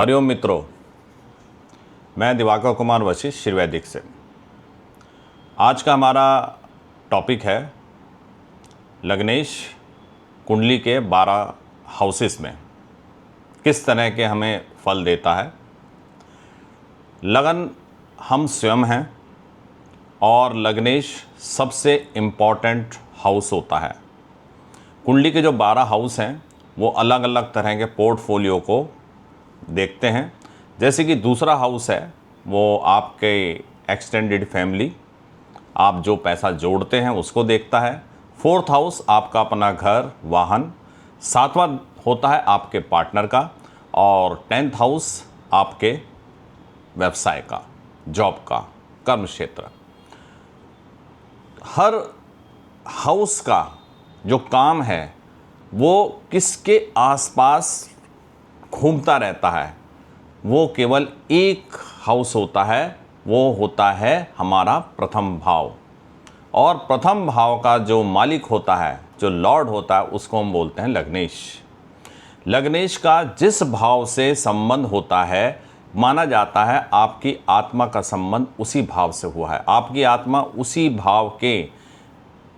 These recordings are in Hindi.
हरिओम मित्रों, मैं दिवाकर कुमार वशिष्ठ श्रीवैदिक से। आज का हमारा टॉपिक है लग्नेश कुंडली के 12 हाउसेस में किस तरह के हमें फल देता है। लगन हम स्वयं हैं और लग्नेश सबसे इम्पॉर्टेंट हाउस होता है। कुंडली के जो 12 हाउस हैं वो अलग अलग तरह के पोर्टफोलियो को देखते हैं। जैसे कि दूसरा हाउस है वो आपके एक्सटेंडेड फैमिली, आप जो पैसा जोड़ते हैं उसको देखता है। फोर्थ हाउस आपका अपना घर, वाहन। सातवां होता है आपके पार्टनर का और 10th हाउस आपके व्यवसाय का, जॉब का, कर्म क्षेत्र। हर हाउस का जो काम है वो किसके आसपास घूमता रहता है, वो केवल एक हाउस होता है, वो होता है हमारा प्रथम भाव। और प्रथम भाव का जो मालिक होता है, जो लॉर्ड होता है, उसको हम बोलते हैं लग्नेश। लग्नेश का जिस भाव से संबंध होता है, माना जाता है आपकी आत्मा का संबंध उसी भाव से हुआ है। आपकी आत्मा उसी भाव के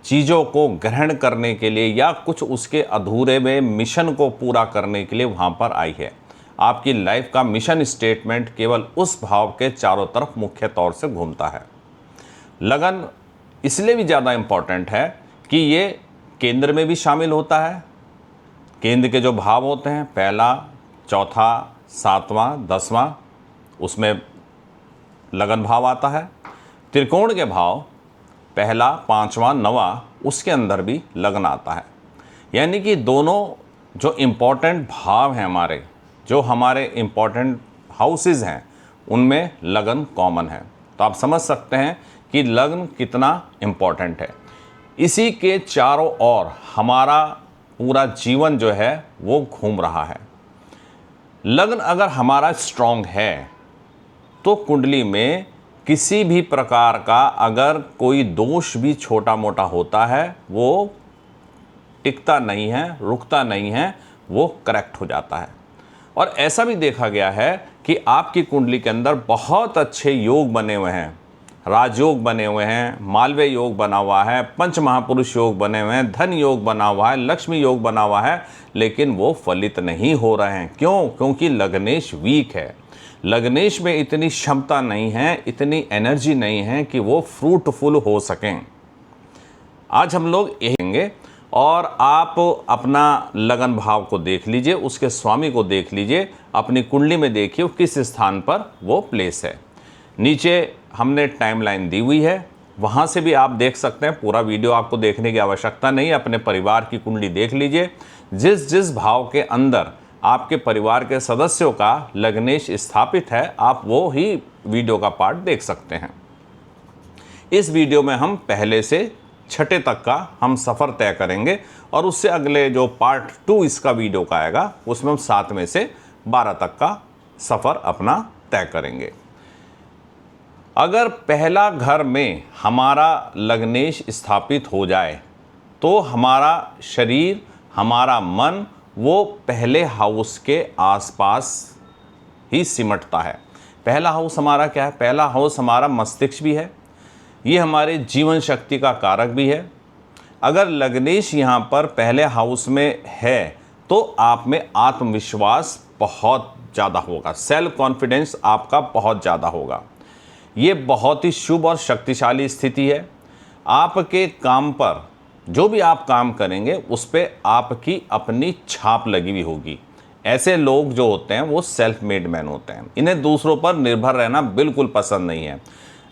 चीज़ों को ग्रहण करने के लिए या कुछ उसके अधूरे में मिशन को पूरा करने के लिए वहाँ पर आई है। आपकी लाइफ का मिशन स्टेटमेंट केवल उस भाव के चारों तरफ मुख्य तौर से घूमता है। लगन इसलिए भी ज़्यादा इम्पॉर्टेंट है कि ये केंद्र में भी शामिल होता है। केंद्र के जो भाव होते हैं, पहला, चौथा, 7वां, 10वां, उसमें लगन भाव आता है। त्रिकोण के भाव पहला, 5वां, 9वां, उसके अंदर भी लगन आता है। यानी कि दोनों जो इम्पोर्टेंट भाव हैं हमारे, जो हमारे इम्पोर्टेंट हाउसेस हैं, उनमें लगन कॉमन है। तो आप समझ सकते हैं कि लगन कितना इम्पोर्टेंट है। इसी के चारों ओर हमारा पूरा जीवन जो है वो घूम रहा है। लगन अगर हमारा स्ट्रॉन्ग है तो कुंडली में किसी भी प्रकार का अगर कोई दोष भी छोटा मोटा होता है वो टिकता नहीं है, रुकता नहीं है, वो करेक्ट हो जाता है। और ऐसा भी देखा गया है कि आपकी कुंडली के अंदर बहुत अच्छे योग बने हुए हैं, राजयोग बने हुए हैं, मालवीय योग बना हुआ है, पंच महापुरुष योग बने हुए हैं, धन योग बना हुआ है, लक्ष्मी योग बना हुआ है, लेकिन वो फलित नहीं हो रहे हैं। क्यों? क्योंकि लग्नेश वीक है। लग्नेश में इतनी क्षमता नहीं है, इतनी एनर्जी नहीं है कि वो फ्रूटफुल हो सकें। आज हम लोग यही कहेंगे और आप अपना लगन भाव को देख लीजिए, उसके स्वामी को देख लीजिए, अपनी कुंडली में देखिए किस स्थान पर वो प्लेस है। नीचे हमने टाइमलाइन दी हुई है, वहाँ से भी आप देख सकते हैं। पूरा वीडियो आपको देखने की आवश्यकता नहीं, अपने परिवार की कुंडली देख लीजिए। जिस जिस भाव के अंदर आपके परिवार के सदस्यों का लग्नेश स्थापित है, आप वो ही वीडियो का पार्ट देख सकते हैं। इस वीडियो में हम पहले से 6ठे तक का हम सफ़र तय करेंगे और उससे अगले जो पार्ट 2 इसका वीडियो का आएगा उसमें हम 7 में से 12 तक का सफ़र अपना तय करेंगे। अगर पहला घर में हमारा लग्नेश स्थापित हो जाए तो हमारा शरीर, हमारा मन वो पहले हाउस के आसपास ही सिमटता है। पहला हाउस हमारा क्या है? पहला हाउस हमारा मस्तिष्क भी है, ये हमारे जीवन शक्ति का कारक भी है। अगर लग्नेश यहाँ पर पहले हाउस में है तो आप में आत्मविश्वास बहुत ज़्यादा होगा, सेल्फ कॉन्फिडेंस आपका बहुत ज़्यादा होगा। ये बहुत ही शुभ और शक्तिशाली स्थिति है। आपके काम पर जो भी आप काम करेंगे उस पर आपकी अपनी छाप लगी हुई होगी। ऐसे लोग जो होते हैं वो सेल्फ मेड मैन होते हैं, इन्हें दूसरों पर निर्भर रहना बिल्कुल पसंद नहीं है।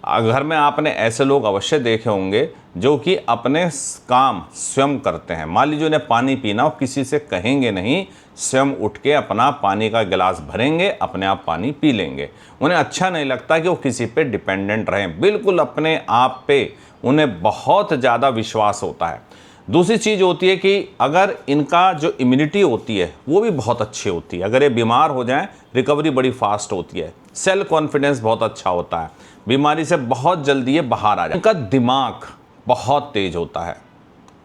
घर में आपने ऐसे लोग अवश्य देखे होंगे जो कि अपने काम स्वयं करते हैं। मान लीजिए उन्हें पानी पीना हो, किसी से कहेंगे नहीं, स्वयं उठ के अपना पानी का गिलास भरेंगे, अपने आप पानी पी लेंगे। उन्हें अच्छा नहीं लगता कि वो किसी पे डिपेंडेंट रहें, बिल्कुल अपने आप पे उन्हें बहुत ज़्यादा विश्वास होता है। दूसरी चीज़ होती है कि अगर इनका जो इम्यूनिटी होती है वो भी बहुत अच्छी होती है। अगर ये बीमार हो जाएं, रिकवरी बड़ी फास्ट होती है। सेल्फ कॉन्फिडेंस बहुत अच्छा होता है, बीमारी से बहुत जल्दी ये बाहर आ जाए। इनका दिमाग बहुत तेज होता है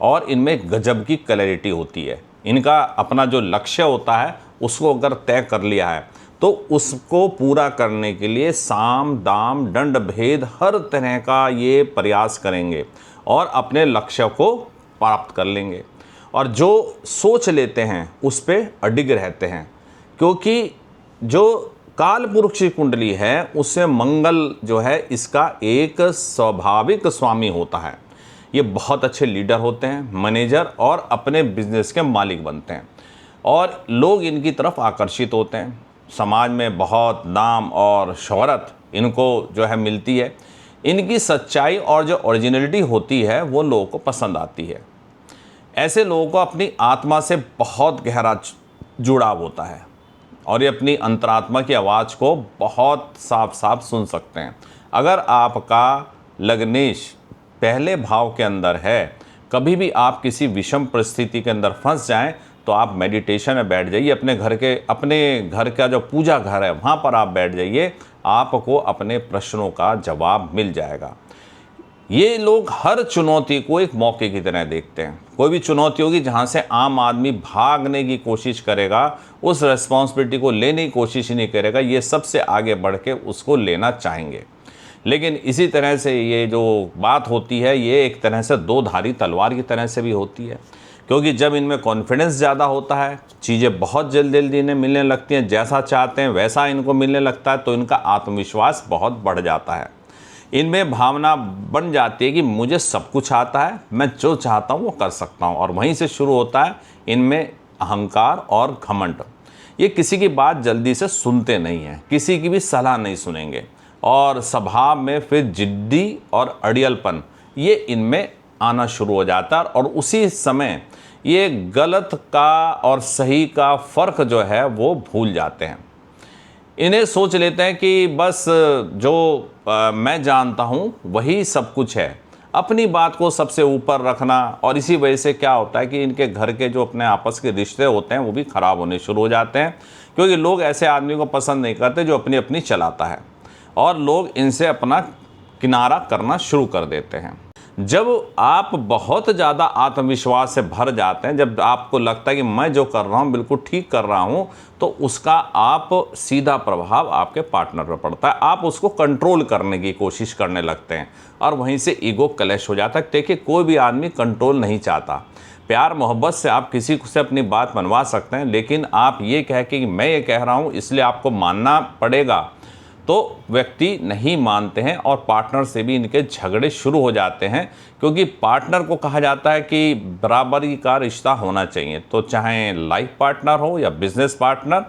और इनमें गजब की क्लैरिटी होती है। इनका अपना जो लक्ष्य होता है उसको अगर तय कर लिया है तो उसको पूरा करने के लिए साम दाम दंड भेद हर तरह का ये प्रयास करेंगे और अपने लक्ष्य को प्राप्त कर लेंगे। और जो सोच लेते हैं उस पे अडिग रहते हैं, क्योंकि जो काल पुरुष की कुंडली है उससे मंगल जो है इसका एक स्वाभाविक स्वामी होता है। ये बहुत अच्छे लीडर होते हैं, मैनेजर और अपने बिजनेस के मालिक बनते हैं और लोग इनकी तरफ आकर्षित होते हैं। समाज में बहुत नाम और शोहरत इनको जो है मिलती है। इनकी सच्चाई और जो ओरिजिनलिटी होती है वो लोगों को पसंद आती है। ऐसे लोगों को अपनी आत्मा से बहुत गहरा जुड़ाव होता है और ये अपनी अंतरात्मा की आवाज़ को बहुत साफ साफ सुन सकते हैं। अगर आपका लग्नेश पहले भाव के अंदर है, कभी भी आप किसी विषम परिस्थिति के अंदर फंस जाएं तो आप मेडिटेशन में बैठ जाइए, अपने घर का जो पूजा घर है वहाँ पर आप बैठ जाइए, आपको अपने प्रश्नों का जवाब मिल जाएगा। ये लोग हर चुनौती को एक मौके की तरह देखते हैं। कोई भी चुनौती होगी जहाँ से आम आदमी भागने की कोशिश करेगा, उस रिस्पॉन्सिबिलिटी को लेने की कोशिश ही नहीं करेगा, ये सबसे आगे बढ़ के उसको लेना चाहेंगे। लेकिन इसी तरह से ये जो बात होती है ये एक तरह से दो धारी तलवार की तरह से भी होती है, क्योंकि जब इनमें कॉन्फिडेंस ज़्यादा होता है, चीज़ें बहुत जल्दी जल्दी इन्हें मिलने लगती हैं, जैसा चाहते हैं वैसा इनको मिलने लगता है, तो इनका आत्मविश्वास बहुत बढ़ जाता है। इनमें भावना बन जाती है कि मुझे सब कुछ आता है, मैं जो चाहता हूँ वो कर सकता हूँ, और वहीं से शुरू होता है इनमें अहंकार और घमंड। ये किसी की बात जल्दी से सुनते नहीं हैं, किसी की भी सलाह नहीं सुनेंगे, और स्वभाव में फिर जिद्दी और अड़ियलपन ये इनमें आना शुरू हो जाता है, और उसी समय ये गलत का और सही का फ़र्क जो है वो भूल जाते हैं। इन्हें सोच लेते हैं कि बस जो मैं जानता हूँ वही सब कुछ है, अपनी बात को सबसे ऊपर रखना। और इसी वजह से क्या होता है कि इनके घर के जो अपने आपस के रिश्ते होते हैं वो भी ख़राब होने शुरू हो जाते हैं, क्योंकि लोग ऐसे आदमी को पसंद नहीं करते जो अपनी अपनी चलाता है, और लोग इनसे अपना किनारा करना शुरू कर देते हैं। जब आप बहुत ज़्यादा आत्मविश्वास से भर जाते हैं, जब आपको लगता है कि मैं जो कर रहा हूँ बिल्कुल ठीक कर रहा हूँ, तो उसका आप सीधा प्रभाव आपके पार्टनर पर पड़ता है। आप उसको कंट्रोल करने की कोशिश करने लगते हैं और वहीं से ईगो क्लैश हो जाता है। देखिए, कोई भी आदमी कंट्रोल नहीं चाहता। प्यार मोहब्बत से आप किसी से अपनी बात मनवा सकते हैं, लेकिन आप ये कह के कि मैं ये कह रहा हूँ इसलिए आपको मानना पड़ेगा, तो व्यक्ति नहीं मानते हैं और पार्टनर से भी इनके झगड़े शुरू हो जाते हैं, क्योंकि पार्टनर को कहा जाता है कि बराबरी का रिश्ता होना चाहिए। तो चाहे लाइफ पार्टनर हो या बिजनेस पार्टनर,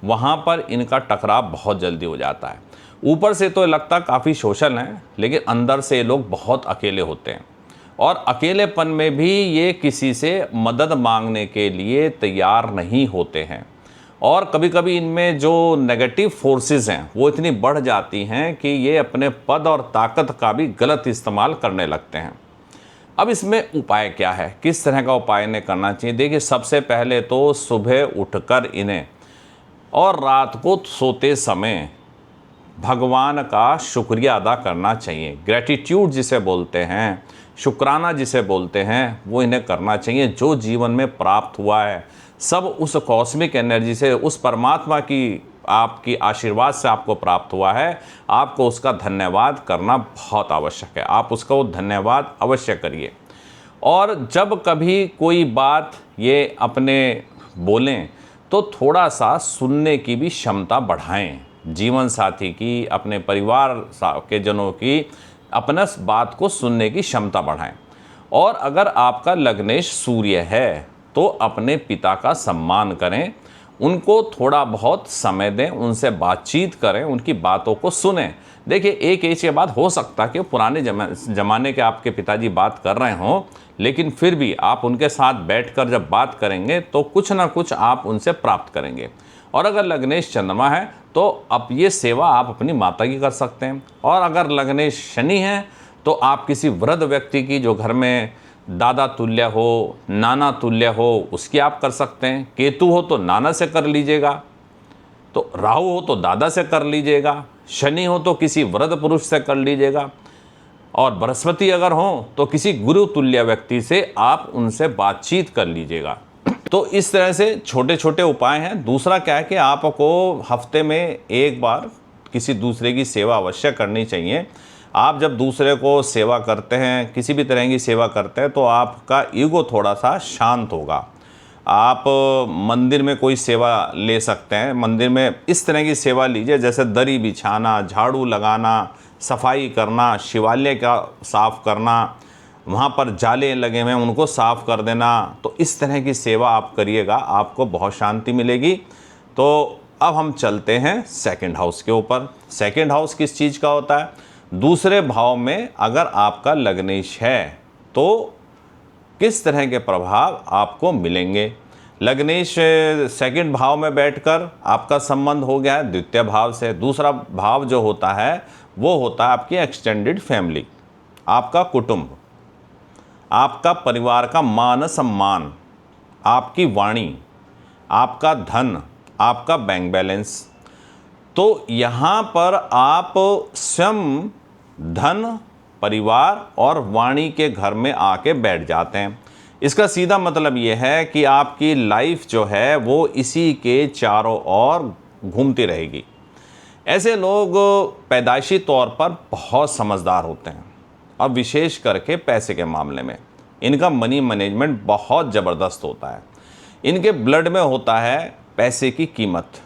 वहाँ पर इनका टकराव बहुत जल्दी हो जाता है। ऊपर से तो लगता काफ़ी सोशल हैं, लेकिन अंदर से ये लोग बहुत अकेले होते हैं, और अकेलेपन में भी ये किसी से मदद मांगने के लिए तैयार नहीं होते हैं। और कभी कभी इनमें जो नेगेटिव फोर्सेस हैं वो इतनी बढ़ जाती हैं कि ये अपने पद और ताकत का भी गलत इस्तेमाल करने लगते हैं। अब इसमें उपाय क्या है, किस तरह का उपाय इन्हें करना चाहिए? देखिए, सबसे पहले तो सुबह उठकर इन्हें और रात को सोते समय भगवान का शुक्रिया अदा करना चाहिए। ग्रेटिट्यूड जिसे बोलते हैं, शुक्राना जिसे बोलते हैं, वो इन्हें करना चाहिए। जो जीवन में प्राप्त हुआ है सब उस कॉस्मिक एनर्जी से, उस परमात्मा की आपकी आशीर्वाद से आपको प्राप्त हुआ है। आपको उसका धन्यवाद करना बहुत आवश्यक है। आप उसका वो धन्यवाद अवश्य करिए। और जब कभी कोई बात ये अपने बोलें तो थोड़ा सा सुनने की भी क्षमता बढ़ाएं। जीवन साथी की, अपने परिवार के जनों की अपना बात को सुनने की क्षमता बढ़ाएं। और अगर आपका लग्नेश सूर्य है तो अपने पिता का सम्मान करें, उनको थोड़ा बहुत समय दें, उनसे बातचीत करें, उनकी बातों को सुनें। देखिए, एक एज के बाद हो सकता है कि पुराने ज़माने के आपके पिताजी बात कर रहे हों, लेकिन फिर भी आप उनके साथ बैठकर जब बात करेंगे तो कुछ ना कुछ आप उनसे प्राप्त करेंगे। और अगर लग्नेश चंद्रमा है तो अब ये सेवा आप अपनी माता की कर सकते हैं। और अगर लग्नेश शनि है तो आप किसी वृद्ध व्यक्ति की, जो घर में दादा तुल्य हो, नाना तुल्य हो, उसकी आप कर सकते हैं। केतु हो तो नाना से कर लीजिएगा, तो राहु हो तो दादा से कर लीजिएगा, शनि हो तो किसी वृद्ध पुरुष से कर लीजिएगा, और बृहस्पति अगर हो तो किसी गुरु तुल्य व्यक्ति से आप उनसे बातचीत कर लीजिएगा। तो इस तरह से छोटे छोटे उपाय हैं। दूसरा क्या है कि आपको हफ्ते में एक बार किसी दूसरे की सेवा अवश्य करनी चाहिए। आप जब दूसरे को सेवा करते हैं, किसी भी तरह की सेवा करते हैं, तो आपका ईगो थोड़ा सा शांत होगा। आप मंदिर में कोई सेवा ले सकते हैं। मंदिर में इस तरह की सेवा लीजिए जैसे दरी बिछाना, झाड़ू लगाना, सफाई करना, शिवालय का साफ़ करना, वहाँ पर जाले लगे हुए हैं उनको साफ़ कर देना। तो इस तरह की सेवा आप करिएगा, आपको बहुत शांति मिलेगी। तो अब हम चलते हैं सेकंड हाउस के ऊपर। सेकंड हाउस किस चीज़ का होता है? दूसरे भाव में अगर आपका लग्नेश है तो किस तरह के प्रभाव आपको मिलेंगे। लग्नेश सेकंड भाव में बैठकर आपका संबंध हो गया है द्वितीय भाव से। दूसरा भाव जो होता है वो होता है आपकी एक्सटेंडेड फैमिली, आपका कुटुंब, आपका परिवार का मान सम्मान, आपकी वाणी, आपका धन, आपका बैंक बैलेंस। तो यहाँ पर आप स्वयं धन, परिवार और वाणी के घर में आके बैठ जाते हैं। इसका सीधा मतलब ये है कि आपकी लाइफ जो है वो इसी के चारों ओर घूमती रहेगी। ऐसे लोग पैदाइशी तौर पर बहुत समझदार होते हैं और विशेष करके पैसे के मामले में इनका मनी मैनेजमेंट बहुत ज़बरदस्त होता है। इनके ब्लड में होता है पैसे की कीमत,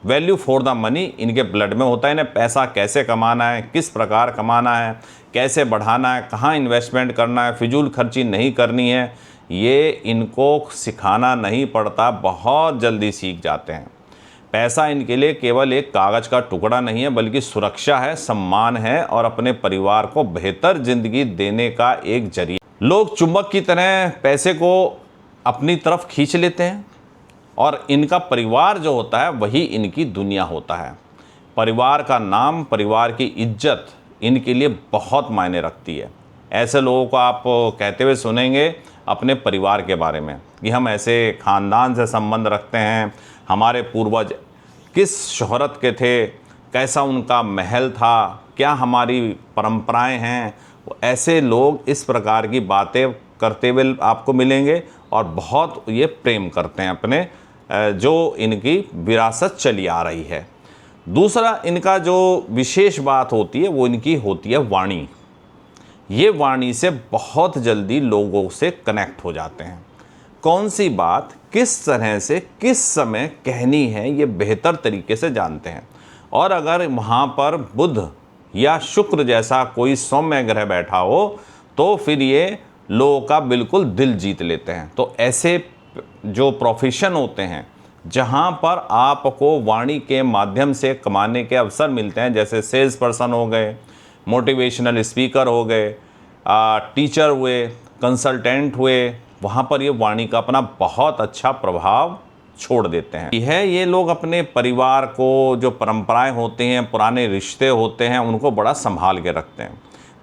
वैल्यू फॉर द मनी इनके ब्लड में होता है। इन्हें पैसा कैसे कमाना है, किस प्रकार कमाना है, कैसे बढ़ाना है, कहाँ इन्वेस्टमेंट करना है, फिजूल खर्ची नहीं करनी है, ये इनको सिखाना नहीं पड़ता, बहुत जल्दी सीख जाते हैं। पैसा इनके लिए केवल एक कागज़ का टुकड़ा नहीं है बल्कि सुरक्षा है, सम्मान है और अपने परिवार को बेहतर ज़िंदगी देने का एक जरिया। लोग चुंबक की तरह पैसे को अपनी तरफ खींच लेते हैं और इनका परिवार जो होता है वही इनकी दुनिया होता है। परिवार का नाम, परिवार की इज्जत इनके लिए बहुत मायने रखती है। ऐसे लोगों को आप कहते हुए सुनेंगे अपने परिवार के बारे में कि हम ऐसे ख़ानदान से संबंध रखते हैं, हमारे पूर्वज किस शोहरत के थे, कैसा उनका महल था, क्या हमारी परंपराएं हैं। ऐसे लोग इस प्रकार की बातें करते हुए आपको मिलेंगे और बहुत ये प्रेम करते हैं अपने जो इनकी विरासत चली आ रही है। दूसरा इनका जो विशेष बात होती है वो इनकी होती है वाणी। ये वाणी से बहुत जल्दी लोगों से कनेक्ट हो जाते हैं। कौन सी बात किस तरह से किस समय कहनी है ये बेहतर तरीके से जानते हैं। और अगर वहाँ पर बुध या शुक्र जैसा कोई सौम्य ग्रह बैठा हो तो फिर ये लोगों का बिल्कुल दिल जीत लेते हैं। तो ऐसे जो प्रोफेशन होते हैं जहाँ पर आपको वाणी के माध्यम से कमाने के अवसर मिलते हैं, जैसे सेल्स पर्सन हो गए, मोटिवेशनल स्पीकर हो गए, टीचर हुए, कंसल्टेंट हुए, वहाँ पर ये वाणी का अपना बहुत अच्छा प्रभाव छोड़ देते हैं। ये लोग अपने परिवार को जो परंपराएं होती हैं, पुराने रिश्ते होते हैं, उनको बड़ा संभाल के रखते हैं।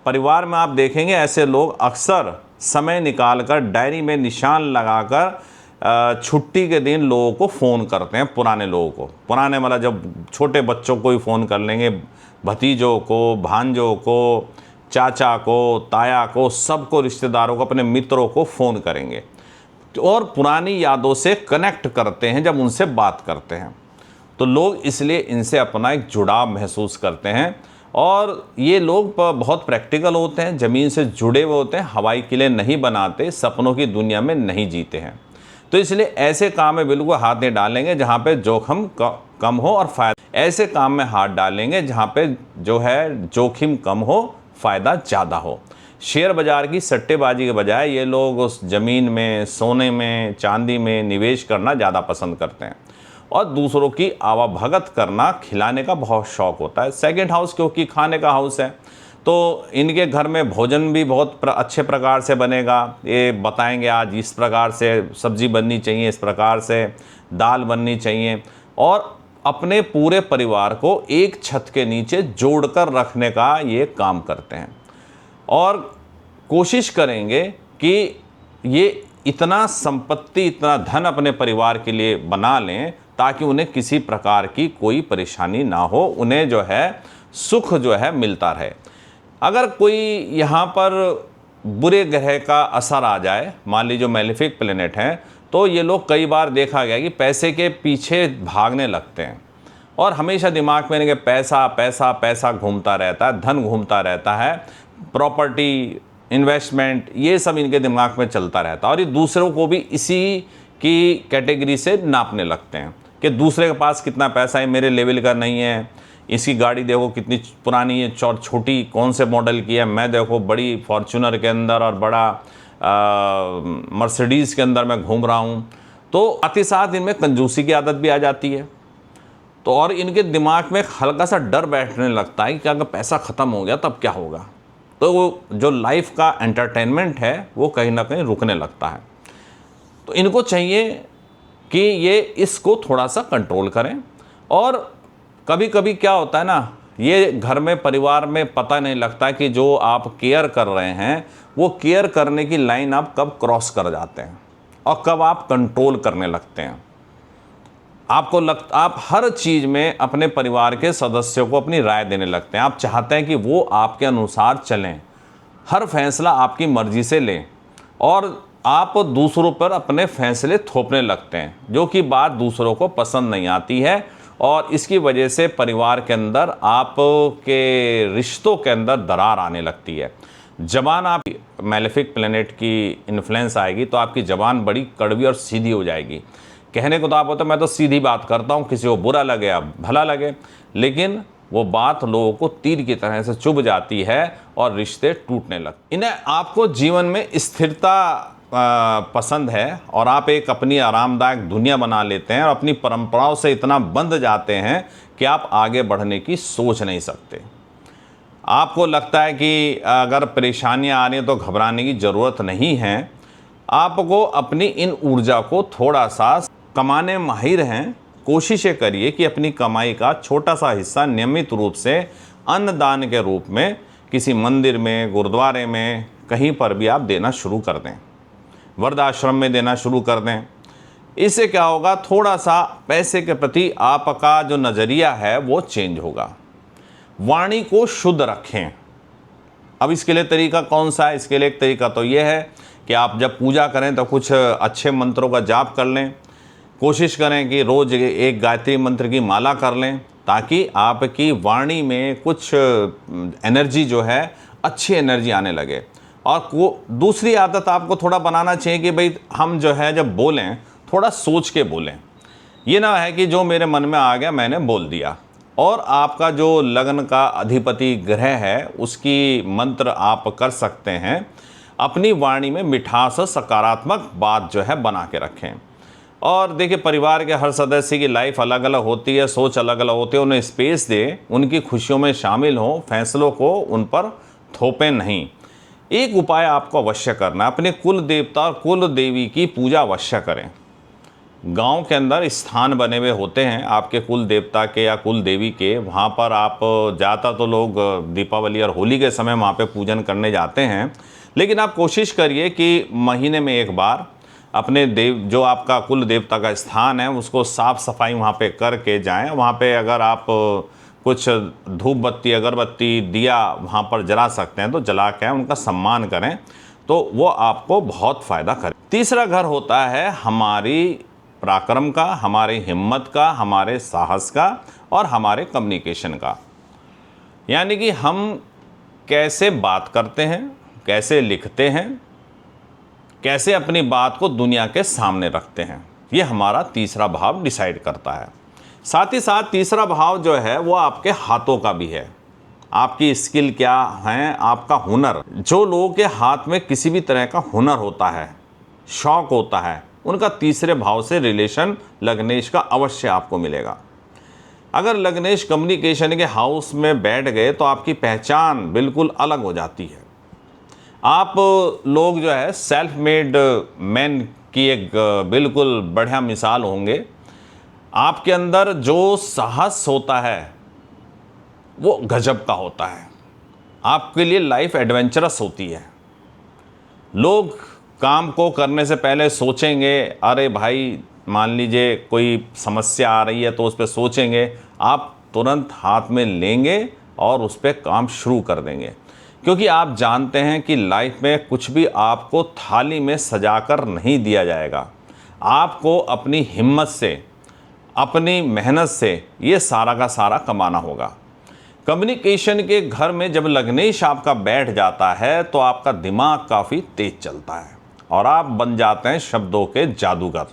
परिवार में आप देखेंगे ऐसे लोग अक्सर समय निकालकर डायरी में निशान लगाकर छुट्टी के दिन लोगों को फ़ोन करते हैं। पुराने लोगों को, पुराने मतलब जब छोटे बच्चों को ही फ़ोन कर लेंगे, भतीजों को, भांजों को, चाचा को, ताया को, सबको, रिश्तेदारों को, अपने मित्रों को फ़ोन करेंगे और पुरानी यादों से कनेक्ट करते हैं। जब उनसे बात करते हैं तो लोग इसलिए इनसे अपना एक जुड़ाव महसूस करते हैं। और ये लोग बहुत प्रैक्टिकल होते हैं, ज़मीन से जुड़े हुए होते हैं, हवाई किले नहीं बनाते, सपनों की दुनिया में नहीं जीते हैं। तो इसलिए ऐसे काम में बिल्कुल हाथ नहीं डालेंगे जहाँ पे जोखिम कम हो और फ़ायदा, ऐसे काम में हाथ डालेंगे जहाँ पे जो है जोखिम कम हो, फ़ायदा ज़्यादा हो। शेयर बाज़ार की सट्टेबाजी के बजाय ये लोग उस ज़मीन में, सोने में, चांदी में निवेश करना ज़्यादा पसंद करते हैं और दूसरों की आवाभगत करना, खिलाने का बहुत शौक़ होता है। सेकंड हाउस क्योंकि खाने का हाउस है तो इनके घर में भोजन भी बहुत अच्छे प्रकार से बनेगा। ये बताएंगे आज इस प्रकार से सब्ज़ी बननी चाहिए, इस प्रकार से दाल बननी चाहिए, और अपने पूरे परिवार को एक छत के नीचे जोड़कर रखने का ये काम करते हैं और कोशिश करेंगे कि ये इतना संपत्ति, इतना धन अपने परिवार के लिए बना लें ताकि उन्हें किसी प्रकार की कोई परेशानी ना हो, उन्हें जो है सुख जो है मिलता रहे। अगर कोई यहाँ पर बुरे ग्रह का असर आ जाए, मान लीजिए जो मैलेफिक प्लेनेट हैं, तो ये लोग कई बार देखा गया कि पैसे के पीछे भागने लगते हैं और हमेशा दिमाग में इनके पैसा पैसा पैसा घूमता रहता है, धन घूमता रहता है, प्रॉपर्टी, इन्वेस्टमेंट, ये सब इनके दिमाग में चलता रहता है और ये दूसरों को भी इसी की कैटेगरी से नापने लगते हैं कि दूसरे के पास कितना पैसा है, मेरे लेवल का नहीं है, इसकी गाड़ी देखो कितनी पुरानी है, छोटी कौन से मॉडल की है, मैं देखो बड़ी फॉर्च्यूनर के अंदर और बड़ा मर्सिडीज़ के अंदर मैं घूम रहा हूँ। तो साथ ही साथ इनमें कंजूसी की आदत भी आ जाती है। तो और इनके दिमाग में हल्का सा डर बैठने लगता है कि अगर पैसा ख़त्म हो गया तब क्या होगा। तो वो जो लाइफ का एंटरटेनमेंट है वो कहीं ना कहीं रुकने लगता है। तो इनको चाहिए कि ये इसको थोड़ा सा कंट्रोल करें। और कभी कभी क्या होता है ना, ये घर में परिवार में पता नहीं लगता कि जो आप केयर कर रहे हैं वो केयर करने की लाइन आप कब क्रॉस कर जाते हैं और कब आप कंट्रोल करने लगते हैं। आप हर चीज़ में अपने परिवार के सदस्यों को अपनी राय देने लगते हैं। आप चाहते हैं कि वो आपके अनुसार चलें, हर फैसला आपकी मर्ज़ी से लें और आप दूसरों पर अपने फैसले थोपने लगते हैं, जो कि बात दूसरों को पसंद नहीं आती है और इसकी वजह से परिवार के अंदर आपके रिश्तों के अंदर दरार आने लगती है। ज़बान आप मैलेफिक प्लैनेट की इन्फ्लुएंस आएगी तो आपकी ज़बान बड़ी कड़वी और सीधी हो जाएगी। कहने को तो आप होता मैं तो सीधी बात करता हूँ, किसी को बुरा लगे या भला लगे, लेकिन वो बात लोगों को तीर की तरह से चुभ जाती है और रिश्ते टूटने लगते। इन्हें आपको जीवन में स्थिरता पसंद है और आप एक अपनी आरामदायक दुनिया बना लेते हैं और अपनी परंपराओं से इतना बंध जाते हैं कि आप आगे बढ़ने की सोच नहीं सकते। आपको लगता है कि अगर परेशानियां आ रही हैं तो घबराने की ज़रूरत नहीं है। आपको अपनी इन ऊर्जा को थोड़ा सा कमाने माहिर हैं। कोशिशें करिए कि अपनी कमाई का छोटा सा हिस्सा नियमित रूप से अन्नदान के रूप में किसी मंदिर में, गुरुद्वारे में, कहीं पर भी आप देना शुरू कर दें, वृद्धाश्रम में देना शुरू कर दें। इससे क्या होगा, थोड़ा सा पैसे के प्रति आपका जो नज़रिया है वो चेंज होगा। वाणी को शुद्ध रखें। अब इसके लिए तरीका कौन सा है? इसके लिए एक तरीका तो ये है कि आप जब पूजा करें तो कुछ अच्छे मंत्रों का जाप कर लें। कोशिश करें कि रोज़ एक गायत्री मंत्र की माला कर लें ताकि आपकी वाणी में कुछ एनर्जी जो है, अच्छी एनर्जी आने लगे। और दूसरी आदत आपको थोड़ा बनाना चाहिए कि भाई हम जो है जब बोलें थोड़ा सोच के बोलें। ये ना है कि जो मेरे मन में आ गया मैंने बोल दिया। और आपका जो लग्न का अधिपति ग्रह है उसकी मंत्र आप कर सकते हैं। अपनी वाणी में मिठास और सकारात्मक बात जो है बना के रखें। और देखिए, परिवार के हर सदस्य की लाइफ अलग अलग होती है, सोच अलग अलग होती है। उन्हें स्पेस दें, उनकी खुशियों में शामिल हों, फैसलों को उन पर थोपें नहीं। एक उपाय आपको अवश्य करना है, अपने कुल देवता और कुल देवी की पूजा अवश्य करें। गांव के अंदर स्थान बने हुए होते हैं आपके कुल देवता के या कुल देवी के, वहाँ पर आप जाता तो लोग दीपावली और होली के समय वहाँ पे पूजन करने जाते हैं। लेकिन आप कोशिश करिए कि महीने में एक बार अपने जो आपका कुल देवता का स्थान है उसको साफ़ सफाई वहाँ पे करके जाएं। वहाँ पे अगर आप कुछ धूप बत्ती, अगरबत्ती, दिया वहाँ पर जला सकते हैं तो जला के उनका सम्मान करें, तो वो आपको बहुत फ़ायदा करे। तीसरा घर होता है हमारी पराक्रम का, हमारी हिम्मत का, हमारे साहस का और हमारे कम्युनिकेशन का। यानी कि हम कैसे बात करते हैं, कैसे लिखते हैं, कैसे अपनी बात को दुनिया के सामने रखते हैं, ये हमारा तीसरा भाव डिसाइड करता है। साथ ही साथ तीसरा भाव जो है वो आपके हाथों का भी है। आपकी स्किल क्या है, आपका हुनर। जो लोगों के हाथ में किसी भी तरह का हुनर होता है, शौक होता है, उनका तीसरे भाव से रिलेशन लग्नेश का अवश्य आपको मिलेगा। अगर लग्नेश कम्युनिकेशन के हाउस में बैठ गए तो आपकी पहचान बिल्कुल अलग हो जाती है। आप लोग जो है सेल्फ मेड मैन की एक बिल्कुल बढ़िया मिसाल होंगे। आपके अंदर जो साहस होता है वो गजब का होता है। आपके लिए लाइफ एडवेंचरस होती है। लोग काम को करने से पहले सोचेंगे, अरे भाई मान लीजिए कोई समस्या आ रही है तो उस पर सोचेंगे, आप तुरंत हाथ में लेंगे और उस पर काम शुरू कर देंगे, क्योंकि आप जानते हैं कि लाइफ में कुछ भी आपको थाली में सजाकर नहीं दिया जाएगा। आपको अपनी हिम्मत से, अपनी मेहनत से ये सारा का सारा कमाना होगा। कम्युनिकेशन के घर में जब लग्नेश आपका बैठ जाता है तो आपका दिमाग काफ़ी तेज चलता है और आप बन जाते हैं शब्दों के जादूगर।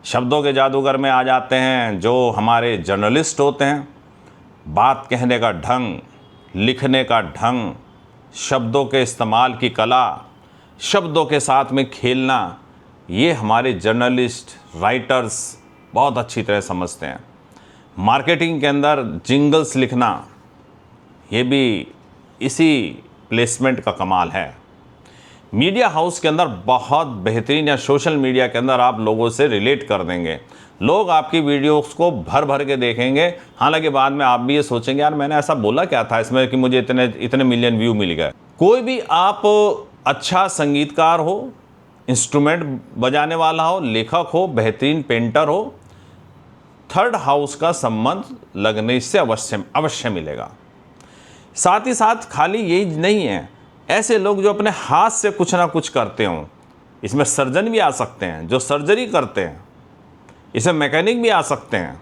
शब्दों के जादूगर में आ जाते हैं जो हमारे जर्नलिस्ट होते हैं। बात कहने का ढंग, लिखने का ढंग, शब्दों के इस्तेमाल की कला, शब्दों के साथ में खेलना, ये हमारे जर्नलिस्ट, राइटर्स बहुत अच्छी तरह समझते हैं। मार्केटिंग के अंदर जिंगल्स लिखना, ये भी इसी प्लेसमेंट का कमाल है। मीडिया हाउस के अंदर बहुत बेहतरीन, या सोशल मीडिया के अंदर आप लोगों से रिलेट कर देंगे। लोग आपकी वीडियोस को भर भर के देखेंगे, हालांकि बाद में आप भी ये सोचेंगे यार मैंने ऐसा बोला क्या था इसमें कि मुझे इतने मिलियन व्यू मिल गए। कोई भी आप अच्छा संगीतकार हो, इंस्ट्रूमेंट बजाने वाला हो, लेखक हो, बेहतरीन पेंटर हो, थर्ड हाउस का संबंध लगने से अवश्य मिलेगा। साथ ही साथ खाली यही नहीं है, ऐसे लोग जो अपने हाथ से कुछ ना कुछ करते हों, इसमें सर्जन भी आ सकते हैं जो सर्जरी करते हैं, इसमें मैकेनिक भी आ सकते हैं,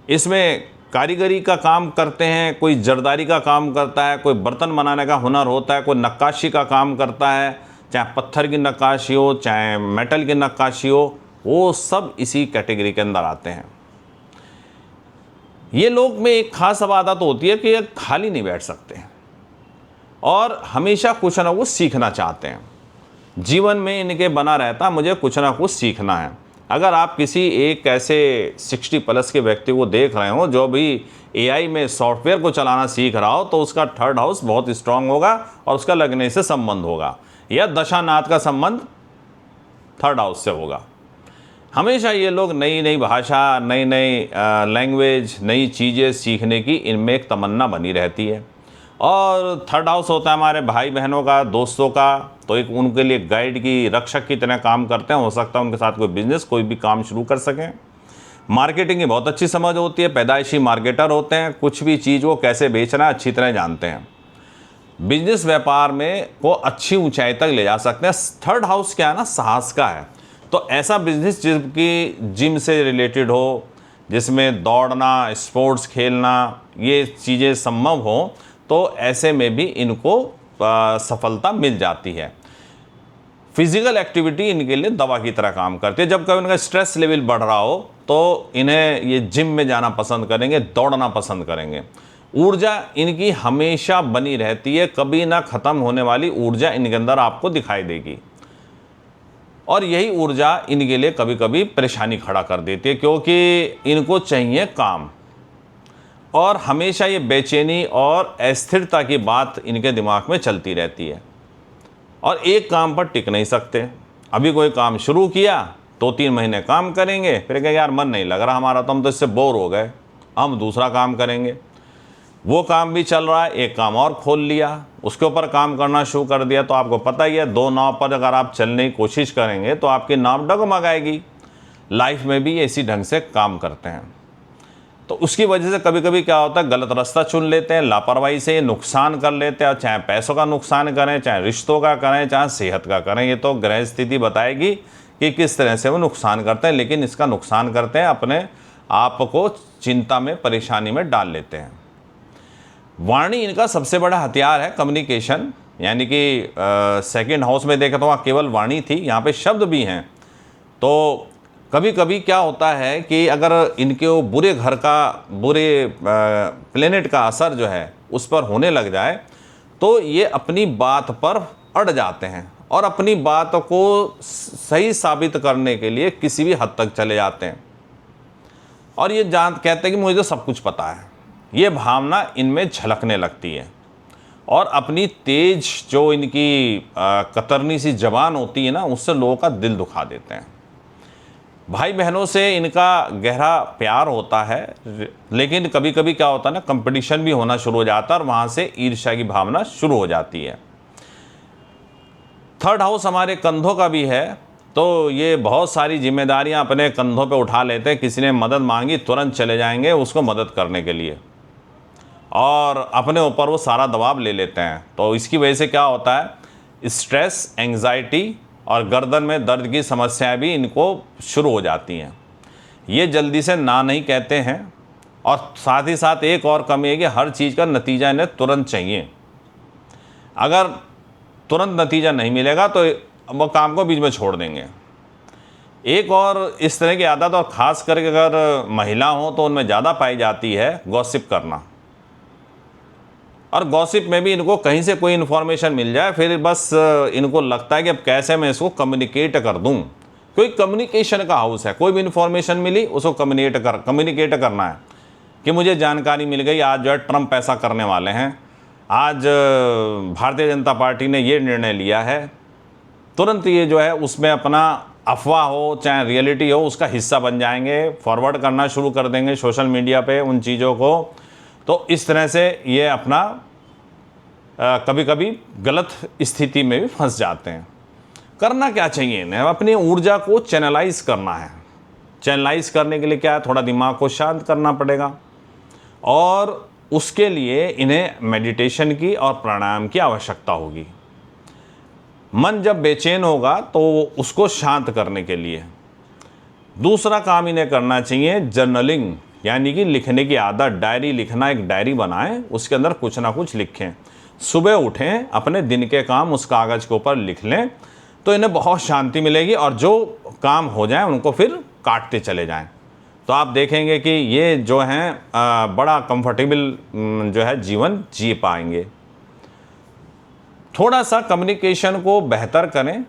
इसमें कारीगरी का काम करते हैं, कोई जरदारी का काम करता है, कोई बर्तन बनाने का हुनर होता है, कोई नक्काशी का काम करता है, चाहे पत्थर की नक्काशी हो चाहे मेटल की नक्काशी हो, वो सब इसी कैटेगरी के अंदर आते हैं। ये लोग में एक खास आदत होती है कि ये खाली नहीं बैठ सकते और हमेशा कुछ ना कुछ सीखना चाहते हैं। जीवन में इनके बना रहता मुझे कुछ ना कुछ सीखना है। अगर आप किसी एक ऐसे 60+ के व्यक्ति को देख रहे हो जो भी एआई में सॉफ्टवेयर को चलाना सीख रहा हो, तो उसका थर्ड हाउस बहुत स्ट्रांग होगा और उसका लगने से संबंध होगा, या दशानाथ का संबंध थर्ड हाउस से होगा। हमेशा ये लोग नई नई भाषा, नई नई लैंग्वेज, नई चीज़ें सीखने की इनमें एक तमन्ना बनी रहती है। और थर्ड हाउस होता है हमारे भाई बहनों का, दोस्तों का, तो एक उनके लिए गाइड की, रक्षक की तरह काम करते हैं। हो सकता है उनके साथ कोई बिजनेस, कोई भी काम शुरू कर सकें। मार्केटिंग की बहुत अच्छी समझ होती है, पैदाइशी मार्केटर होते हैं, कुछ भी चीज़ वो कैसे बेचना अच्छी तरह जानते हैं। बिजनेस व्यापार में को अच्छी ऊंचाई तक ले जा सकते हैं। थर्ड हाउस क्या है ना, साहस का है। तो ऐसा बिजनेस जिसकी जिम से रिलेटेड हो, जिसमें दौड़ना, स्पोर्ट्स खेलना, ये चीज़ें संभव हो, तो ऐसे में भी इनको सफलता मिल जाती है। फिजिकल एक्टिविटी इनके लिए दवा की तरह काम करती है। जब कभी इनका स्ट्रेस लेवल बढ़ रहा हो तो इन्हें ये जिम में जाना पसंद करेंगे, दौड़ना पसंद करेंगे। ऊर्जा इनकी हमेशा बनी रहती है, कभी ना ख़त्म होने वाली ऊर्जा इनके अंदर आपको दिखाई देगी। और यही ऊर्जा इनके लिए कभी कभी परेशानी खड़ा कर देती है, क्योंकि इनको चाहिए काम, और हमेशा ये बेचैनी और अस्थिरता की बात इनके दिमाग में चलती रहती है और एक काम पर टिक नहीं सकते। अभी कोई काम शुरू किया, 2-3 महीने काम करेंगे, फिर कहेंगे यार मन नहीं लग रहा हमारा, तो हम तो इससे बोर हो गए, हम दूसरा काम करेंगे। वो काम भी चल रहा है, एक काम और खोल लिया, उसके ऊपर काम करना शुरू कर दिया। तो आपको पता ही है, 2 नाव पर अगर आप चलने की कोशिश करेंगे तो आपकी नाव डगमगाएगी। लाइफ में भी इसी ढंग से काम करते हैं। तो उसकी वजह से कभी कभी क्या होता है, गलत रास्ता चुन लेते हैं, लापरवाही से नुकसान कर लेते हैं। चाहे पैसों का नुकसान करें, चाहे रिश्तों का करें, चाहे सेहत का करें, ये तो ग्रह स्थिति बताएगी कि किस तरह से वो नुकसान करते हैं। लेकिन इसका नुकसान करते हैं, अपने आप को चिंता में, परेशानी में डाल लेते हैं। वाणी इनका सबसे बड़ा हथियार है, कम्युनिकेशन। यानी कि सेकंड हाउस में देखें तो वहाँ केवल वाणी थी, यहाँ पे शब्द भी हैं। तो कभी कभी क्या होता है कि अगर इनके वो बुरे घर का, बुरे प्लेनेट का असर जो है उस पर होने लग जाए, तो ये अपनी बात पर अड़ जाते हैं और अपनी बात को सही साबित करने के लिए किसी भी हद तक चले जाते हैं। और ये कहते हैं कि मुझे तो सब कुछ पता है। ये भावना इनमें झलकने लगती है और अपनी तेज जो इनकी कतरनी सी जबान होती है ना, उससे लोगों का दिल दुखा देते हैं। भाई बहनों से इनका गहरा प्यार होता है, लेकिन कभी कभी क्या होता है ना, कंपटीशन भी होना शुरू हो जाता है और वहाँ से ईर्ष्या की भावना शुरू हो जाती है। थर्ड हाउस हमारे कंधों का भी है, तो ये बहुत सारी जिम्मेदारियां अपने कंधों पे उठा लेते हैं। किसी ने मदद मांगी, तुरंत चले जाएंगे उसको मदद करने के लिए और अपने ऊपर वो सारा दबाव ले लेते हैं। तो इसकी वजह से क्या होता है, स्ट्रेस, एंग्जाइटी और गर्दन में दर्द की समस्याएं भी इनको शुरू हो जाती हैं। ये जल्दी से ना नहीं कहते हैं और साथ ही साथ एक और कमी है कि हर चीज़ का नतीजा इन्हें तुरंत चाहिए। अगर तुरंत नतीजा नहीं मिलेगा तो वो काम को बीच में छोड़ देंगे। एक और इस तरह की आदत, और ख़ास करके अगर महिला हो तो उनमें ज़्यादा पाई जाती है, गॉसिप करना। और गॉसिप में भी इनको कहीं से कोई इन्फॉर्मेशन मिल जाए, फिर बस इनको लगता है कि अब कैसे मैं इसको कम्युनिकेट कर दूं। कोई कम्युनिकेशन का हाउस है, कोई भी इन्फॉर्मेशन मिली उसको कम्युनिकेट करना है कि मुझे जानकारी मिल गई, आज जो है ट्रंप ऐसा करने वाले हैं, आज भारतीय जनता पार्टी ने ये निर्णय लिया है। तुरंत ये जो है उसमें अपना अफवाह हो चाहे रियलिटी हो उसका हिस्सा बन जाएंगे, फॉरवर्ड करना शुरू कर देंगे सोशल मीडिया पे उन चीज़ों को। तो इस तरह से ये अपना कभी कभी गलत स्थिति में भी फंस जाते हैं। करना क्या चाहिए इन्हें? अपनी ऊर्जा को चैनलाइज करना है। चैनलाइज करने के लिए क्या है, थोड़ा दिमाग को शांत करना पड़ेगा और उसके लिए इन्हें मेडिटेशन की और प्राणायाम की आवश्यकता होगी। मन जब बेचैन होगा तो उसको शांत करने के लिए दूसरा काम इन्हें करना चाहिए जर्नलिंग, यानी कि लिखने की आदत। डायरी लिखना, एक डायरी बनाएं, उसके अंदर कुछ ना कुछ लिखें। सुबह उठें, अपने दिन के काम उस कागज़ के ऊपर लिख लें तो इन्हें बहुत शांति मिलेगी और जो काम हो जाए उनको फिर काटते चले जाएं। तो आप देखेंगे कि ये जो हैं बड़ा कंफर्टेबल जो है जीवन जी पाएंगे। थोड़ा सा कम्युनिकेशन को बेहतर करें,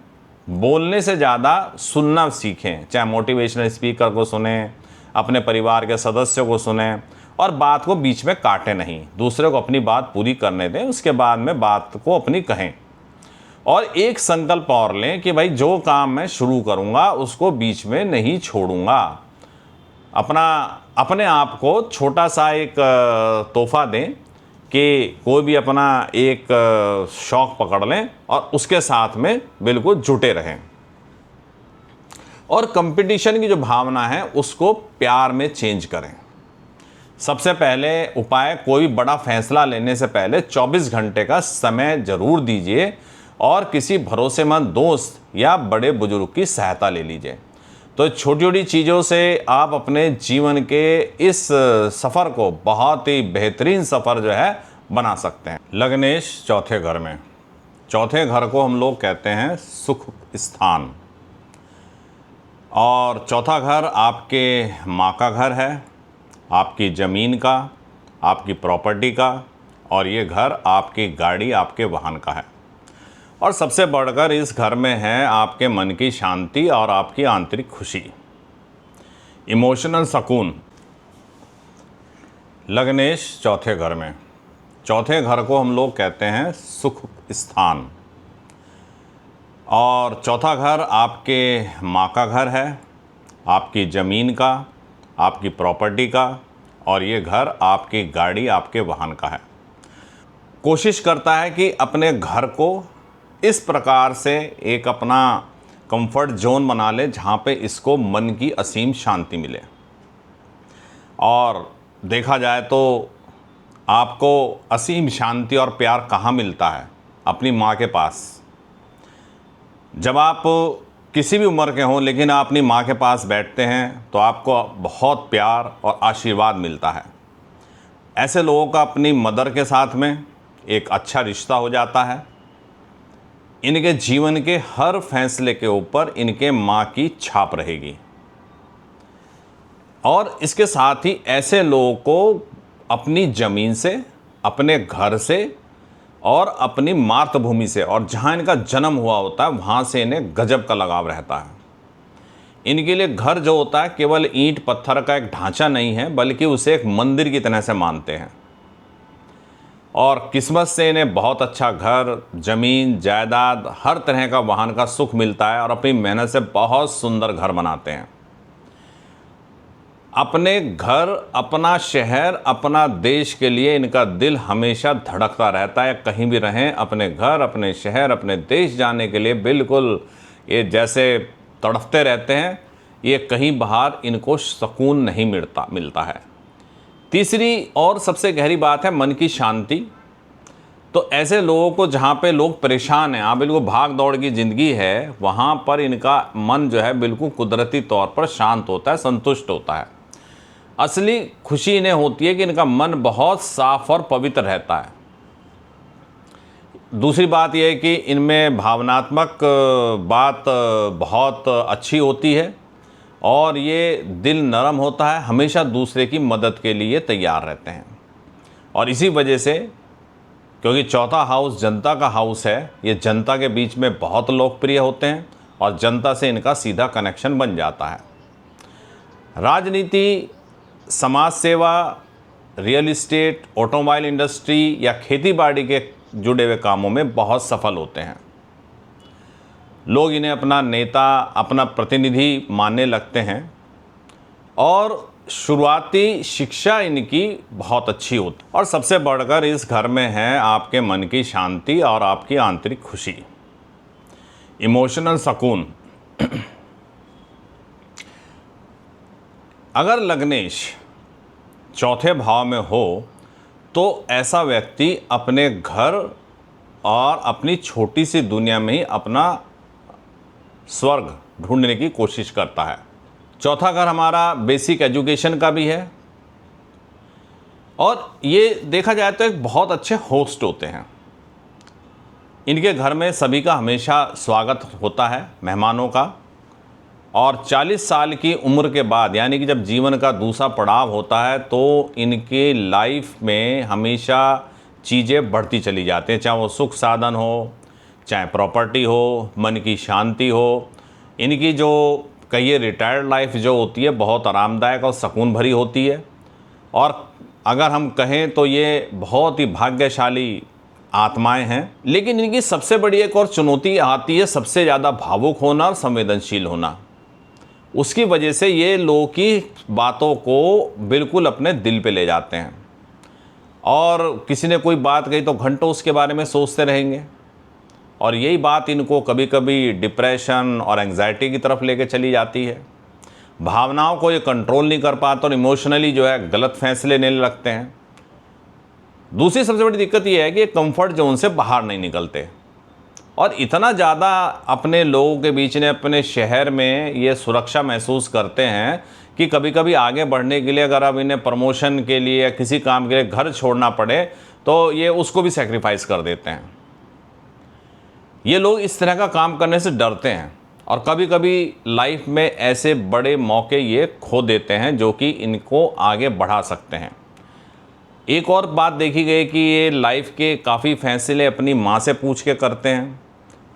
बोलने से ज़्यादा सुनना सीखें। चाहे मोटिवेशनल स्पीकर को सुने, अपने परिवार के सदस्यों को सुने और बात को बीच में काटें नहीं। दूसरे को अपनी बात पूरी करने दें, उसके बाद में बात को अपनी कहें। और एक संकल्प और लें कि भाई जो काम मैं शुरू करूँगा उसको बीच में नहीं छोड़ूंगा। अपने आप को छोटा सा एक तोहफा दें कि कोई भी अपना एक शौक़ पकड़ लें और उसके साथ में बिल्कुल जुटे रहें। और कंपटीशन की जो भावना है उसको प्यार में चेंज करें। सबसे पहले उपाय, कोई बड़ा फैसला लेने से पहले 24 घंटे का समय ज़रूर दीजिए और किसी भरोसेमंद दोस्त या बड़े बुजुर्ग की सहायता ले लीजिए। तो छोटी छोटी चीज़ों से आप अपने जीवन के इस सफ़र को बहुत ही बेहतरीन सफ़र जो है बना सकते हैं। लग्नेश चौथे घर में, चौथे घर को हम लोग कहते हैं सुख स्थान। और चौथा घर आपके माँ का घर है, आपकी ज़मीन का, आपकी प्रॉपर्टी का, और ये घर आपकी गाड़ी, आपके वाहन का है। और सबसे बढ़कर इस घर में है आपके मन की शांति और आपकी आंतरिक खुशी, इमोशनल सुकून। लग्नेश चौथे घर में, चौथे घर को हम लोग कहते हैं सुख स्थान। और चौथा घर आपके माँ का घर है, आपकी ज़मीन का, आपकी प्रॉपर्टी का, और ये घर आपकी गाड़ी, आपके वाहन का है। कोशिश करता है कि अपने घर को इस प्रकार से एक अपना कंफर्ट जोन बना ले जहाँ पे इसको मन की असीम शांति मिले। और देखा जाए तो आपको असीम शांति और प्यार कहाँ मिलता है? अपनी माँ के पास। जब आप किसी भी उम्र के हों लेकिन आप अपनी माँ के पास बैठते हैं तो आपको बहुत प्यार और आशीर्वाद मिलता है। ऐसे लोगों का अपनी मदर के साथ में एक अच्छा रिश्ता हो जाता है। इनके जीवन के हर फैसले के ऊपर इनके माँ की छाप रहेगी। और इसके साथ ही ऐसे लोगों को अपनी ज़मीन से, अपने घर से और अपनी मातृभूमि से, और जहाँ इनका जन्म हुआ होता है वहाँ से इन्हें गजब का लगाव रहता है। इनके लिए घर जो होता है केवल ईंट पत्थर का एक ढांचा नहीं है, बल्कि उसे एक मंदिर की तरह से मानते हैं। और किस्मत से इन्हें बहुत अच्छा घर, ज़मीन, जायदाद, हर तरह का वाहन का सुख मिलता है और अपनी मेहनत से बहुत सुंदर घर बनाते हैं। अपने घर, अपना शहर, अपना देश के लिए इनका दिल हमेशा धड़कता रहता है। कहीं भी रहें, अपने घर, अपने शहर, अपने देश जाने के लिए बिल्कुल ये जैसे तड़पते रहते हैं। ये कहीं बाहर इनको सुकून नहीं मिलता है। तीसरी और सबसे गहरी बात है मन की शांति। तो ऐसे लोगों को, जहाँ पे लोग परेशान हैं, आप बिल्कुल भाग दौड़ की ज़िंदगी है, वहाँ पर इनका मन जो है बिल्कुल कुदरती तौर पर शांत होता है, संतुष्ट होता है। असली खुशी इन्हें होती है कि इनका मन बहुत साफ और पवित्र रहता है। दूसरी बात यह है कि इनमें भावनात्मक बात बहुत अच्छी होती है और ये दिल नरम होता है, हमेशा दूसरे की मदद के लिए तैयार रहते हैं। और इसी वजह से, क्योंकि चौथा हाउस जनता का हाउस है, ये जनता के बीच में बहुत लोकप्रिय होते हैं और जनता से इनका सीधा कनेक्शन बन जाता है। राजनीति, समाज सेवा, रियल इस्टेट, ऑटोमोबाइल इंडस्ट्री या खेती बाड़ी के जुड़े हुए कामों में बहुत सफल होते हैं। लोग इन्हें अपना नेता, अपना प्रतिनिधि मानने लगते हैं और शुरुआती शिक्षा इनकी बहुत अच्छी होती है। और सबसे बढ़कर इस घर में है आपके मन की शांति और आपकी आंतरिक खुशी, इमोशनल सुकून। अगर लग्नेश चौथे भाव में हो तो ऐसा व्यक्ति अपने घर और अपनी छोटी सी दुनिया में ही अपना स्वर्ग ढूंढने की कोशिश करता है। चौथा घर हमारा बेसिक एजुकेशन का भी है और ये देखा जाए तो एक बहुत अच्छे होस्ट होते हैं। इनके घर में सभी का हमेशा स्वागत होता है, मेहमानों का। और 40 साल की उम्र के बाद, यानी कि जब जीवन का दूसरा पड़ाव होता है, तो इनके लाइफ में हमेशा चीज़ें बढ़ती चली जाती हैं, चाहे वो सुख साधन हो, चाहे प्रॉपर्टी हो, मन की शांति हो। इनकी जो कहिए रिटायर्ड लाइफ जो होती है बहुत आरामदायक और सुकून भरी होती है। और अगर हम कहें तो ये बहुत ही भाग्यशाली आत्माएं हैं। लेकिन इनकी सबसे बड़ी एक और चुनौती आती है, सबसे ज़्यादा भावुक होना और संवेदनशील होना। उसकी वजह से ये लोगों की बातों को बिल्कुल अपने दिल पे ले जाते हैं और किसी ने कोई बात कही तो घंटों उसके बारे में सोचते रहेंगे और यही बात इनको कभी कभी डिप्रेशन और एंग्जाइटी की तरफ लेके चली जाती है। भावनाओं को ये कंट्रोल नहीं कर पाते और इमोशनली जो है गलत फैसले लेने लगते हैं। दूसरी सबसे बड़ी दिक्कत ये है कि ये कंफर्ट जोन से बाहर नहीं निकलते और इतना ज़्यादा अपने लोगों के बीच में, अपने शहर में ये सुरक्षा महसूस करते हैं कि कभी कभी आगे बढ़ने के लिए अगर अब इन्हें प्रमोशन के लिए या किसी काम के लिए घर छोड़ना पड़े तो ये उसको भी सेक्रीफाइस कर देते हैं। ये लोग इस तरह का काम करने से डरते हैं और कभी कभी लाइफ में ऐसे बड़े मौके ये खो देते हैं जो कि इनको आगे बढ़ा सकते हैं। एक और बात देखी गई कि ये लाइफ के काफ़ी फैसले अपनी माँ से पूछ के करते हैं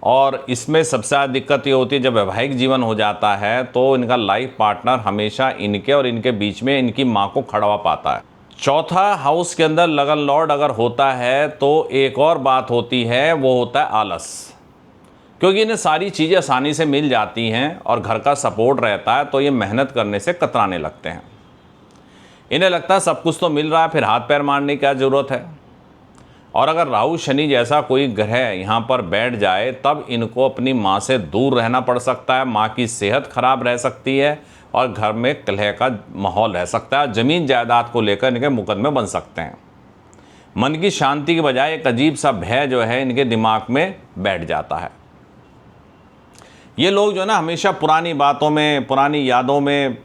और इसमें सबसे ज़्यादा दिक्कत ये होती है जब वैवाहिक जीवन हो जाता है तो इनका लाइफ पार्टनर हमेशा इनके और इनके बीच में इनकी माँ को खड़वा पाता है। चौथा हाउस के अंदर लगन लॉर्ड अगर होता है तो एक और बात होती है, वो होता है आलस। क्योंकि इन्हें सारी चीज़ें आसानी से मिल जाती हैं और घर का सपोर्ट रहता है तो ये मेहनत करने से कतराने लगते हैं। इन्हें लगता है सब कुछ तो मिल रहा है, फिर हाथ पैर मारने की क्या ज़रूरत है। और अगर राहु शनि जैसा कोई ग्रह यहाँ पर बैठ जाए तब इनको अपनी माँ से दूर रहना पड़ सकता है, माँ की सेहत खराब रह सकती है और घर में कलह का माहौल रह सकता है। ज़मीन जायदाद को लेकर इनके मुकदमे बन सकते हैं। मन की शांति के बजाय एक अजीब सा भय जो है इनके दिमाग में बैठ जाता है। ये लोग जो है ना हमेशा पुरानी बातों में, पुरानी यादों में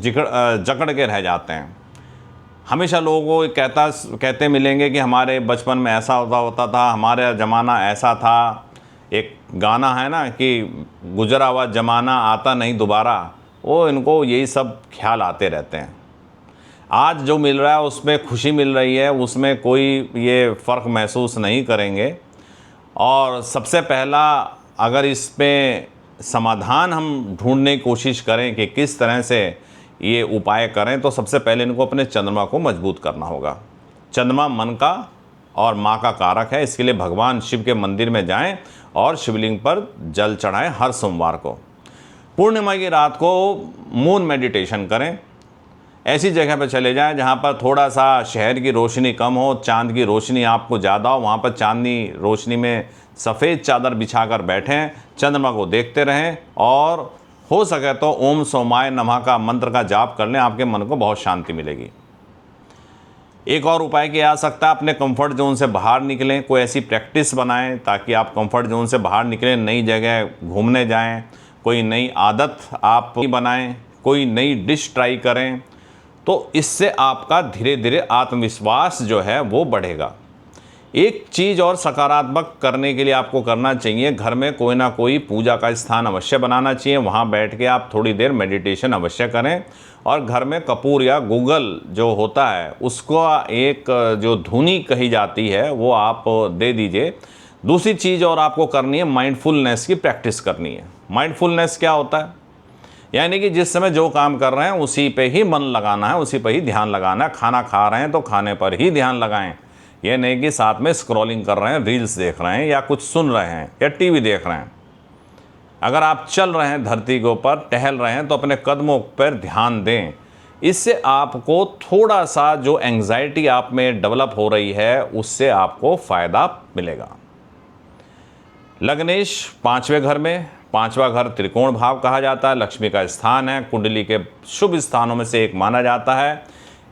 जकड़ के रह जाते हैं। हमेशा लोगों को कहते मिलेंगे कि हमारे बचपन में ऐसा होता था, हमारा ज़माना ऐसा था। एक गाना है ना कि गुजरा हुआ ज़माना आता नहीं दोबारा, वो इनको यही सब ख्याल आते रहते हैं। आज जो मिल रहा है उसमें खुशी मिल रही है, उसमें कोई ये फ़र्क महसूस नहीं करेंगे। और सबसे पहला अगर इसमें समाधान हम ढूंढने की कोशिश करें कि किस तरह से ये उपाय करें, तो सबसे पहले इनको अपने चंद्रमा को मजबूत करना होगा। चंद्रमा मन का और माँ का कारक है, इसके लिए भगवान शिव के मंदिर में जाएं और शिवलिंग पर जल चढ़ाएं हर सोमवार को। पूर्णिमा की रात को मून मेडिटेशन करें। ऐसी जगह पर चले जाएं जहाँ पर थोड़ा सा शहर की रोशनी कम हो, चांद की रोशनी आपको ज़्यादा हो, वहाँ पर चांदनी रोशनी में सफ़ेद चादर बिछाकर बैठें, चंद्रमा को देखते रहें और हो सके तो ओम सोमाय नमः का मंत्र का जाप कर लें, आपके मन को बहुत शांति मिलेगी। एक और उपाय किया जा सकता है, अपने कंफर्ट जोन से बाहर निकलें, कोई ऐसी प्रैक्टिस बनाएं ताकि आप कंफर्ट जोन से बाहर निकलें, नई जगह घूमने जाएं, कोई नई आदत आप बनाएं, कोई नई डिश ट्राई करें, तो इससे आपका धीरे धीरे आत्मविश्वास जो है वो बढ़ेगा। एक चीज़ और सकारात्मक करने के लिए आपको करना चाहिए, घर में कोई ना कोई पूजा का स्थान अवश्य बनाना चाहिए, वहाँ बैठ के आप थोड़ी देर मेडिटेशन अवश्य करें, और घर में कपूर या गूगल जो होता है उसको एक जो धुनी कही जाती है वो आप दे दीजिए। दूसरी चीज़ और आपको करनी है, माइंडफुलनेस की प्रैक्टिस करनी है। माइंडफुलनेस क्या होता है? यानी कि जिस समय जो काम कर रहे हैं उसी पे ही मन लगाना है, उसी पे ही ध्यान लगाना है। खाना खा रहे हैं तो खाने पर ही ध्यान लगाएं, ये नहीं कि साथ में स्क्रॉलिंग कर रहे हैं, रील्स देख रहे हैं या कुछ सुन रहे हैं या टीवी देख रहे हैं। अगर आप चल रहे हैं, धरती के ऊपर टहल रहे हैं, तो अपने कदमों पर ध्यान दें। इससे आपको थोड़ा सा जो एंग्जाइटी आप में डेवलप हो रही है उससे आपको फ़ायदा मिलेगा। लग्नेश 5वें घर में, 5वां घर त्रिकोण भाव कहा जाता है, लक्ष्मी का स्थान है, कुंडली के शुभ स्थानों में से एक माना जाता है।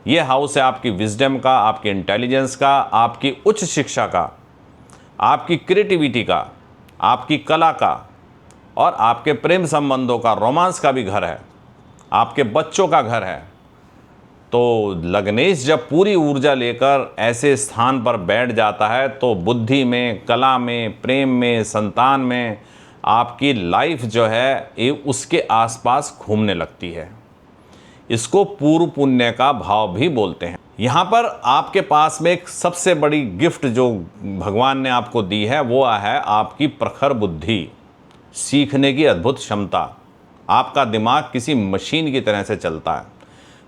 ये हाउस है आपकी विजडम का, आपकी इंटेलिजेंस का, आपकी उच्च शिक्षा का, आपकी क्रिएटिविटी का, आपकी कला का, और आपके प्रेम संबंधों का, रोमांस का भी घर है, आपके बच्चों का घर है। तो लग्नेश जब पूरी ऊर्जा लेकर ऐसे स्थान पर बैठ जाता है तो बुद्धि में, कला में, प्रेम में, संतान में आपकी लाइफ जो है ये उसके आसपास घूमने लगती है। इसको पूर्व पुण्य का भाव भी बोलते हैं। यहाँ पर आपके पास में एक सबसे बड़ी गिफ्ट जो भगवान ने आपको दी है वो है आपकी प्रखर बुद्धि, सीखने की अद्भुत क्षमता। आपका दिमाग किसी मशीन की तरह से चलता है।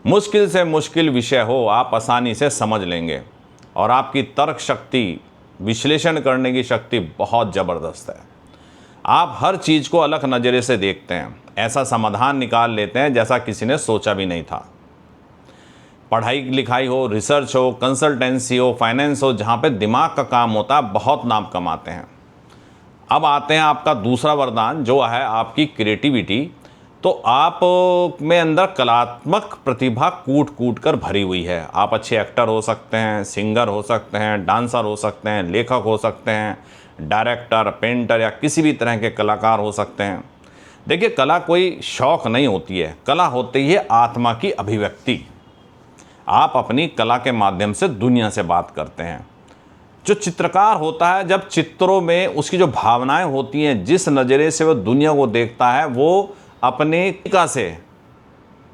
मुश्किल से मुश्किल विषय हो आप आसानी से समझ लेंगे, और आपकी तर्क शक्ति, विश्लेषण करने की शक्ति बहुत ज़बरदस्त है। आप हर चीज़ को अलग नज़रिए से देखते हैं, ऐसा समाधान निकाल लेते हैं जैसा किसी ने सोचा भी नहीं था। पढ़ाई लिखाई हो, रिसर्च हो, कंसल्टेंसी हो, फाइनेंस हो, जहाँ पे दिमाग का काम होता है, बहुत नाम कमाते हैं। अब आते हैं आपका दूसरा वरदान जो है आपकी क्रिएटिविटी। तो आप में अंदर कलात्मक प्रतिभा कूट कूट कर भरी हुई है। आप अच्छे एक्टर हो सकते हैं, सिंगर हो सकते हैं, डांसर हो सकते हैं, लेखक हो सकते हैं, डायरेक्टर, पेंटर या किसी भी तरह के कलाकार हो सकते हैं। देखिए, कला कोई शौक़ नहीं होती है, कला होती है आत्मा की अभिव्यक्ति। आप अपनी कला के माध्यम से दुनिया से बात करते हैं। जो चित्रकार होता है, जब चित्रों में उसकी जो भावनाएं होती हैं, जिस नज़रिए से वो दुनिया को देखता है, वो अपने तरीका से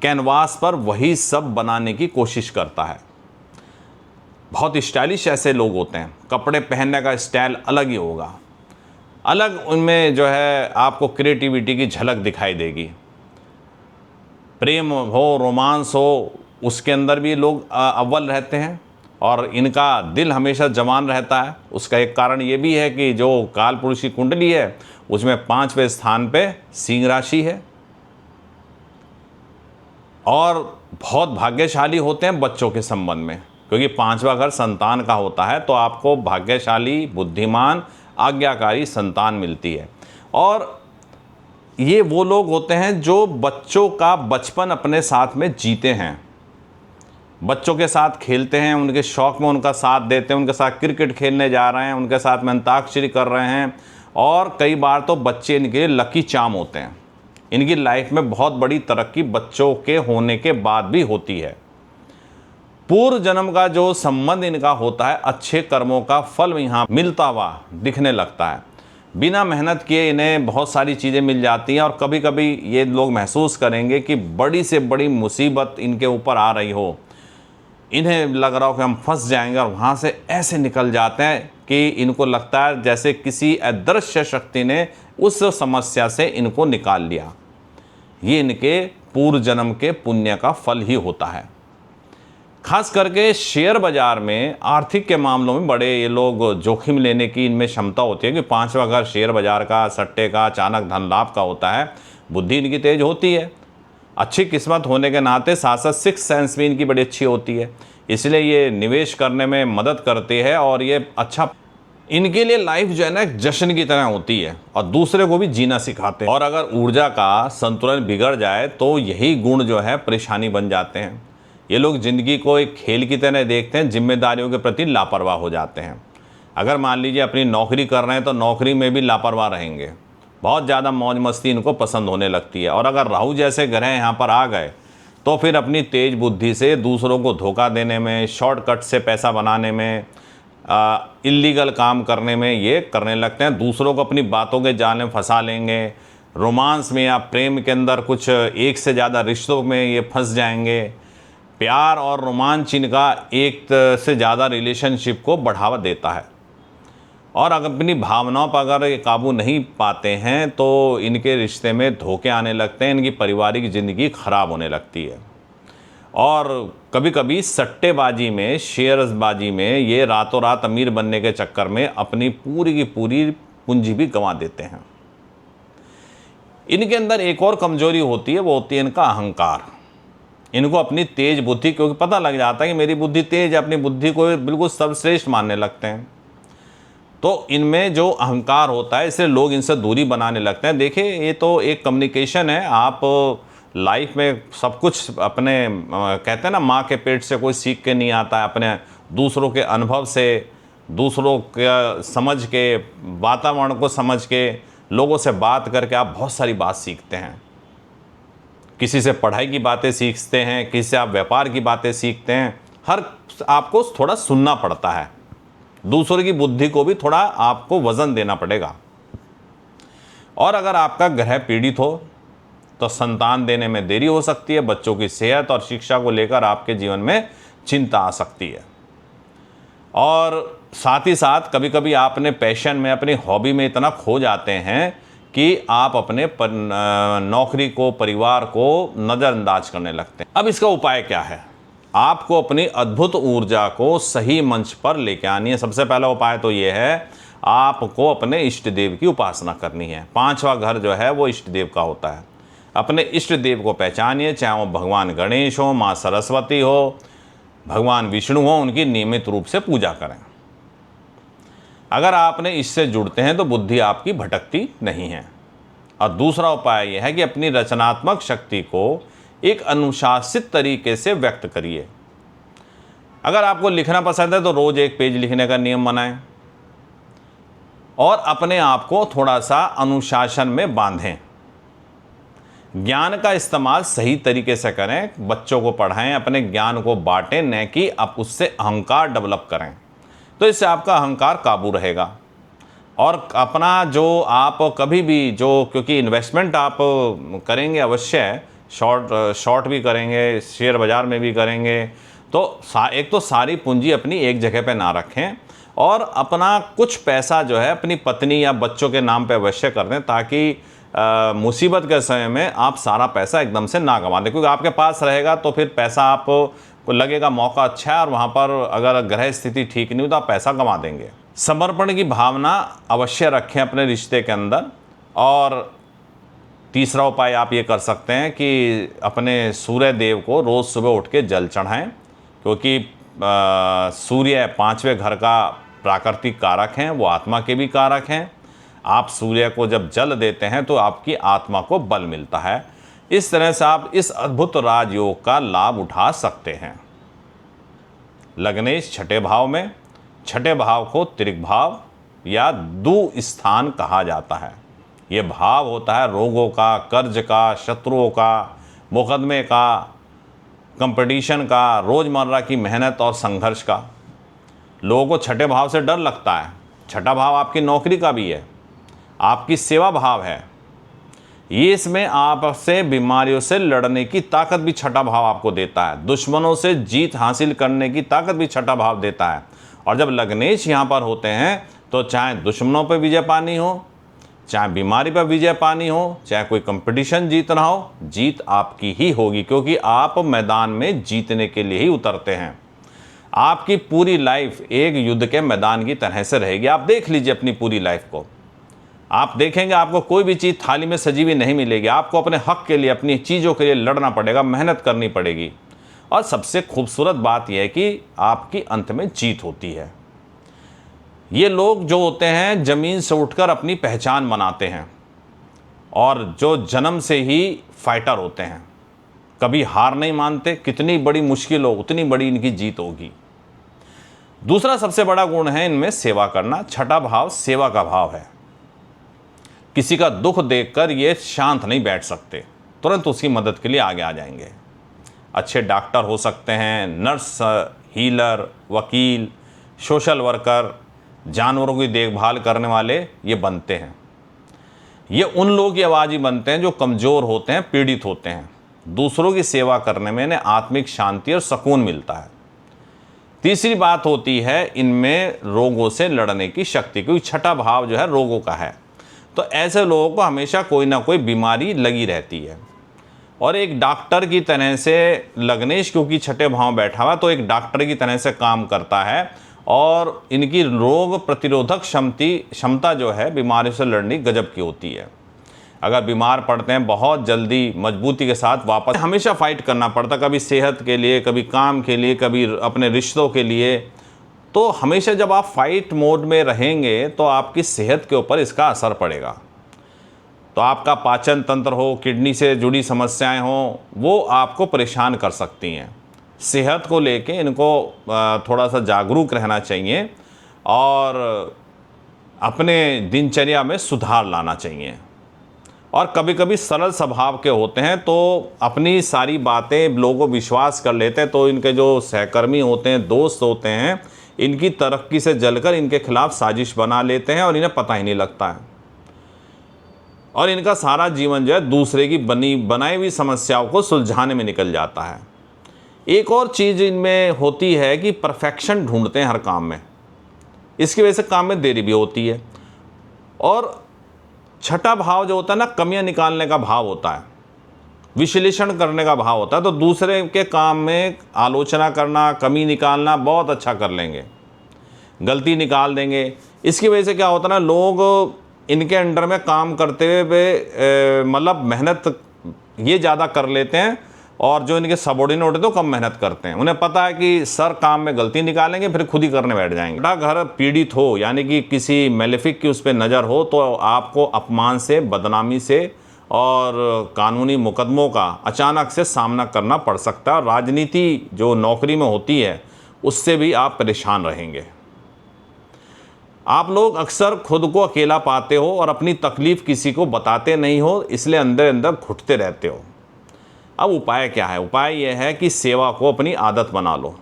कैनवास पर वही सब बनाने की कोशिश करता है। बहुत स्टाइलिश ऐसे लोग होते हैं, कपड़े पहनने का स्टाइल अलग ही होगा, अलग उनमें जो है आपको क्रिएटिविटी की झलक दिखाई देगी। प्रेम हो, रोमांस हो, उसके अंदर भी लोग अव्वल रहते हैं, और इनका दिल हमेशा जवान रहता है। उसका एक कारण ये भी है कि जो काल पुरुष की कुंडली है उसमें 5वें स्थान पे सिंह राशि है, और बहुत भाग्यशाली होते हैं बच्चों के संबंध में, क्योंकि 5वां घर संतान का होता है। तो आपको भाग्यशाली, बुद्धिमान, आज्ञाकारी संतान मिलती है। और ये वो लोग होते हैं जो बच्चों का बचपन अपने साथ में जीते हैं, बच्चों के साथ खेलते हैं, उनके शौक़ में उनका साथ देते हैं, उनके साथ क्रिकेट खेलने जा रहे हैं, उनके साथ में अंताक्षरी कर रहे हैं। और कई बार तो बच्चे इनके लकी चार्म होते हैं। इनकी लाइफ में बहुत बड़ी तरक्की बच्चों के होने के बाद भी होती है। पूर्व जन्म का जो संबंध इनका होता है, अच्छे कर्मों का फल यहाँ मिलता हुआ दिखने लगता है। बिना मेहनत किए इन्हें बहुत सारी चीज़ें मिल जाती हैं, और कभी कभी ये लोग महसूस करेंगे कि बड़ी से बड़ी मुसीबत इनके ऊपर आ रही हो, इन्हें लग रहा हो कि हम फंस जाएंगे, और वहाँ से ऐसे निकल जाते हैं कि इनको लगता है जैसे किसी अदृश्य शक्ति ने उस समस्या से इनको निकाल लिया। ये इनके पूर्व जन्म के पुण्य का फल ही होता है। खास करके शेयर बाजार में, आर्थिक के मामलों में बड़े ये लोग जोखिम लेने की इनमें क्षमता होती है कि 5वां घर शेयर बाजार का, सट्टे का, अचानक धन लाभ का होता है। बुद्धि इनकी तेज होती है, अच्छी किस्मत होने के नाते साथ साथ सिक्स सेंस भी इनकी बड़ी अच्छी होती है, इसलिए ये निवेश करने में मदद करती है। और ये अच्छा, इनके लिए लाइफ जो है ना एक जश्न की तरह होती है, और दूसरे को भी जीना सिखाते हैं। और अगर ऊर्जा का संतुलन बिगड़ जाए तो यही गुण जो है परेशानी बन जाते हैं। ये लोग ज़िंदगी को एक खेल की तरह देखते हैं, जिम्मेदारियों के प्रति लापरवाह हो जाते हैं। अगर मान लीजिए अपनी नौकरी कर रहे हैं तो नौकरी में भी लापरवाह रहेंगे, बहुत ज़्यादा मौज मस्ती इनको पसंद होने लगती है। और अगर राहु जैसे ग्रह यहाँ पर आ गए तो फिर अपनी तेज बुद्धि से दूसरों को धोखा देने में, शॉर्टकट से पैसा बनाने में, इल्लीगल काम करने में ये करने लगते हैं। दूसरों को अपनी बातों के जाल में फंसा लेंगे, रोमांस में या प्रेम के अंदर कुछ एक से ज़्यादा रिश्तों में ये फंस जाएंगे। प्यार और रोमांच इनका एक से ज़्यादा रिलेशनशिप को बढ़ावा देता है। और अगर अपनी भावनाओं पर अगर ये काबू नहीं पाते हैं तो इनके रिश्ते में धोखे आने लगते हैं, इनकी पारिवारिक ज़िंदगी खराब होने लगती है। और कभी कभी सट्टेबाजी में, शेयरबाजी में ये रातों रात अमीर बनने के चक्कर में अपनी पूरी की पूरी पूंजी भी गंवा देते हैं। इनके अंदर एक और कमजोरी होती है, वो होती है इनका अहंकार। इनको अपनी तेज बुद्धि, क्योंकि पता लग जाता है कि मेरी बुद्धि तेज है, अपनी बुद्धि को बिल्कुल सर्वश्रेष्ठ मानने लगते हैं। तो इनमें जो अहंकार होता है, इसलिए लोग इनसे दूरी बनाने लगते हैं। देखिए, ये तो एक कम्युनिकेशन है। आप लाइफ में सब कुछ अपने कहते हैं ना, माँ के पेट से कोई सीख के नहीं आता है, अपने दूसरों के अनुभव से, दूसरों के समझ के, वातावरण को समझ के, लोगों से बात करके आप बहुत सारी बात सीखते हैं। किसी से पढ़ाई की बातें सीखते हैं, किसी से आप व्यापार की बातें सीखते हैं। हर आपको थोड़ा सुनना पड़ता है, दूसरों की बुद्धि को भी थोड़ा आपको वजन देना पड़ेगा। और अगर आपका ग्रह पीड़ित हो तो संतान देने में देरी हो सकती है। बच्चों की सेहत और शिक्षा को लेकर आपके जीवन में चिंता आ सकती है। और साथ ही साथ कभी कभी आप अपने पैशन में, अपनी हॉबी में इतना खो जाते हैं कि आप अपने नौकरी को, परिवार को नज़रअंदाज करने लगते हैं। अब इसका उपाय क्या है? आपको अपनी अद्भुत ऊर्जा को सही मंच पर लेके आनी है। सबसे पहला उपाय तो ये है, आपको अपने इष्ट देव की उपासना करनी है। 5वां घर जो है वो इष्ट देव का होता है। अपने इष्ट देव को पहचानिए, चाहे वो भगवान गणेश हो, माँ सरस्वती हो, भगवान विष्णु हो, उनकी नियमित रूप से पूजा करें। अगर आपने इससे जुड़ते हैं तो बुद्धि आपकी भटकती नहीं है। और दूसरा उपाय यह है कि अपनी रचनात्मक शक्ति को एक अनुशासित तरीके से व्यक्त करिए। अगर आपको लिखना पसंद है तो रोज एक पेज लिखने का नियम बनाएं और अपने आप को थोड़ा सा अनुशासन में बांधें। ज्ञान का इस्तेमाल सही तरीके से करें, बच्चों को पढ़ाएं, अपने ज्ञान को बांटें, न कि आप उससे अहंकार डेवलप करें। तो इससे आपका अहंकार काबू रहेगा। और अपना जो आप कभी भी क्योंकि इन्वेस्टमेंट आप करेंगे अवश्य, शॉर्ट भी करेंगे, शेयर बाज़ार में भी करेंगे, तो एक तो सारी पूंजी अपनी एक जगह पे ना रखें और अपना कुछ पैसा जो है अपनी पत्नी या बच्चों के नाम पे अवश्य कर दें, ताकि मुसीबत के समय में आप सारा पैसा एकदम से ना गंवा दें। क्योंकि आपके पास रहेगा तो फिर पैसा आपको लगेगा मौका अच्छा है, और वहाँ पर अगर ग्रह स्थिति ठीक नहीं हो तो आप पैसा गंवा देंगे। समर्पण की भावना अवश्य रखें अपने रिश्ते के अंदर। और तीसरा उपाय आप ये कर सकते हैं कि अपने सूर्य देव को रोज़ सुबह उठ के जल चढ़ाएं, क्योंकि सूर्य 5वें घर का प्राकृतिक कारक हैं, वो आत्मा के भी कारक हैं। आप सूर्य को जब जल देते हैं तो आपकी आत्मा को बल मिलता है। इस तरह से आप इस अद्भुत राजयोग का लाभ उठा सकते हैं। लग्नेश छठे भाव में, छठे भाव को त्रिक भाव या दु स्थान कहा जाता है। ये भाव होता है रोगों का, कर्ज का, शत्रुओं का, मुकदमे का, कंपटीशन का, रोज़मर्रा की मेहनत और संघर्ष का। लोगों को छठे भाव से डर लगता है। छठा भाव आपकी नौकरी का भी है, आपकी सेवा भाव है। ये इसमें आपसे बीमारियों से लड़ने की ताकत भी छठा भाव आपको देता है। दुश्मनों से जीत हासिल करने की ताकत भी छठा भाव देता है। और जब लग्नेश यहाँ पर होते हैं तो चाहे दुश्मनों पर विजय पानी हो, चाहे बीमारी पर विजय पानी हो, चाहे कोई कंपटीशन जीतना हो, जीत आपकी ही होगी, क्योंकि आप मैदान में जीतने के लिए ही उतरते हैं। आपकी पूरी लाइफ एक युद्ध के मैदान की तरह से रहेगी। आप देख लीजिए अपनी पूरी लाइफ को, आप देखेंगे आपको कोई भी चीज़ थाली में सजी हुई नहीं मिलेगी। आपको अपने हक के लिए, अपनी चीज़ों के लिए लड़ना पड़ेगा, मेहनत करनी पड़ेगी। और सबसे खूबसूरत बात यह है कि आपकी अंत में जीत होती है। ये लोग जो होते हैं ज़मीन से उठकर अपनी पहचान बनाते हैं और जो जन्म से ही फाइटर होते हैं। कभी हार नहीं मानते, कितनी बड़ी मुश्किल हो उतनी बड़ी इनकी जीत होगी। दूसरा सबसे बड़ा गुण है इनमें सेवा करना। छठा भाव सेवा का भाव है। किसी का दुख देखकर ये शांत नहीं बैठ सकते, तुरंत उसकी मदद के लिए आगे आ जाएंगे। अच्छे डॉक्टर हो सकते हैं, नर्स, हीलर, वकील, सोशल वर्कर, जानवरों की देखभाल करने वाले ये बनते हैं। ये उन लोगों की आवाज़ ही बनते हैं जो कमज़ोर होते हैं, पीड़ित होते हैं। दूसरों की सेवा करने में इन्हें आत्मिक शांति और सुकून मिलता है। तीसरी बात होती है इनमें रोगों से लड़ने की शक्ति, क्योंकि छठा भाव जो है रोगों का है। तो ऐसे लोगों को हमेशा कोई ना कोई बीमारी लगी रहती है। और एक डॉक्टर की तरह से लग्नेश क्योंकि छठे भाव बैठा हुआ, तो एक डॉक्टर की तरह से काम करता है और इनकी रोग प्रतिरोधक क्षमता जो है बीमारी से लड़ने गजब की होती है। अगर बीमार पड़ते हैं बहुत जल्दी मजबूती के साथ वापस हमेशा फाइट करना पड़ता, कभी सेहत के लिए, कभी काम के लिए, कभी अपने रिश्तों के लिए। तो हमेशा जब आप फाइट मोड में रहेंगे तो आपकी सेहत के ऊपर इसका असर पड़ेगा। तो आपका पाचन तंत्र हो, किडनी से जुड़ी समस्याएं हों, वो आपको परेशान कर सकती हैं। सेहत को लेके इनको थोड़ा सा जागरूक रहना चाहिए और अपने दिनचर्या में सुधार लाना चाहिए। और कभी कभी सरल स्वभाव के होते हैं, तो अपनी सारी बातें लोगों को विश्वास कर लेते हैं। तो इनके जो सहकर्मी होते हैं, दोस्त होते हैं, इनकी तरक्की से जलकर इनके खिलाफ साजिश बना लेते हैं और इन्हें पता ही नहीं लगता है। और इनका सारा जीवन जो है दूसरे की बनाई हुई समस्याओं को सुलझाने में निकल जाता है। एक और चीज़ इनमें होती है कि परफेक्शन ढूंढते हैं हर काम में, इसकी वजह से काम में देरी भी होती है। और छठा भाव जो होता है ना, कमियां निकालने का भाव होता है, विश्लेषण करने का भाव होता है। तो दूसरे के काम में आलोचना करना, कमी निकालना बहुत अच्छा कर लेंगे, गलती निकाल देंगे। इसकी वजह से क्या होता है ना, लोग इनके अंडर में काम करते हुए मतलब मेहनत ये ज़्यादा कर लेते हैं और जो इनके सबॉर्डिनेट होते हैं तो कम मेहनत करते हैं। उन्हें पता है कि सर काम में गलती निकालेंगे, फिर खुद ही करने बैठ जाएंगे। छठा घर पीड़ित हो, यानी कि किसी मेलेफिक की उस पर नज़र हो, तो आपको अपमान से, बदनामी से और कानूनी मुकदमों का अचानक से सामना करना पड़ सकता है। और राजनीति जो नौकरी में होती है उससे भी आप परेशान रहेंगे। आप लोग अक्सर खुद को अकेला पाते हो और अपनी तकलीफ़ किसी को बताते नहीं हो, इसलिए अंदर अंदर घुटते रहते हो। अब उपाय क्या है? उपाय यह है कि सेवा को अपनी आदत बना लो।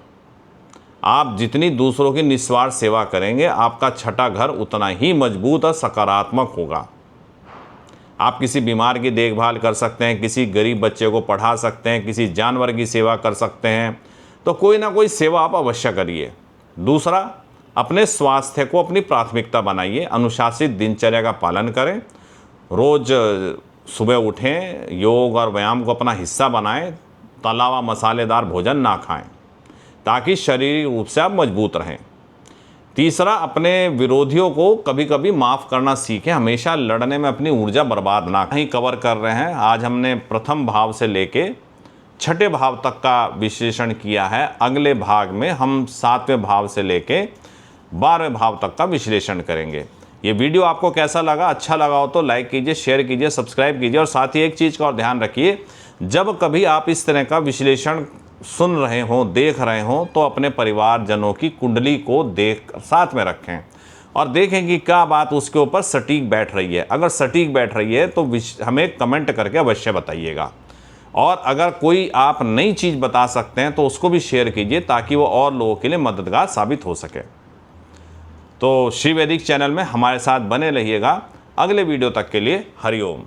आप जितनी दूसरों की निस्वार्थ सेवा करेंगे, आपका छठा घर उतना ही मजबूत और सकारात्मक होगा। आप किसी बीमार की देखभाल कर सकते हैं, किसी गरीब बच्चे को पढ़ा सकते हैं, किसी जानवर की सेवा कर सकते हैं। तो कोई ना कोई सेवा आप अवश्य करिए। दूसरा, अपने स्वास्थ्य को अपनी प्राथमिकता बनाइए। अनुशासित दिनचर्या का पालन करें। रोज़ सुबह उठें, योग और व्यायाम को अपना हिस्सा बनाएं। तला हुआ मसालेदार भोजन ना खाएं, ताकि शारीरिक रूप से आप मजबूत रहें। तीसरा, अपने विरोधियों को कभी कभी माफ़ करना सीखें। हमेशा लड़ने में अपनी ऊर्जा बर्बाद ना करें। कवर कर रहे हैं। आज हमने प्रथम भाव से लेके छठे भाव तक का विश्लेषण किया है। अगले भाग में हम 7वें भाव से लेके 12वें भाव तक का विश्लेषण करेंगे। ये वीडियो आपको कैसा लगा? अच्छा लगा हो तो लाइक कीजिए, शेयर कीजिए, सब्सक्राइब कीजिए। और साथ ही एक चीज़ का और ध्यान रखिए, जब कभी आप इस तरह का विश्लेषण सुन रहे हों, देख रहे हों, तो अपने परिवारजनों की कुंडली को देख साथ में रखें और देखें कि क्या बात उसके ऊपर सटीक बैठ रही है। अगर सटीक बैठ रही है तो हमें कमेंट करके अवश्य बताइएगा। और अगर कोई आप नई चीज़ बता सकते हैं तो उसको भी शेयर कीजिए, ताकि वो और लोगों के लिए मददगार साबित हो सके। तो श्री वैदिक चैनल में हमारे साथ बने रहिएगा। अगले वीडियो तक के लिए हरिओम।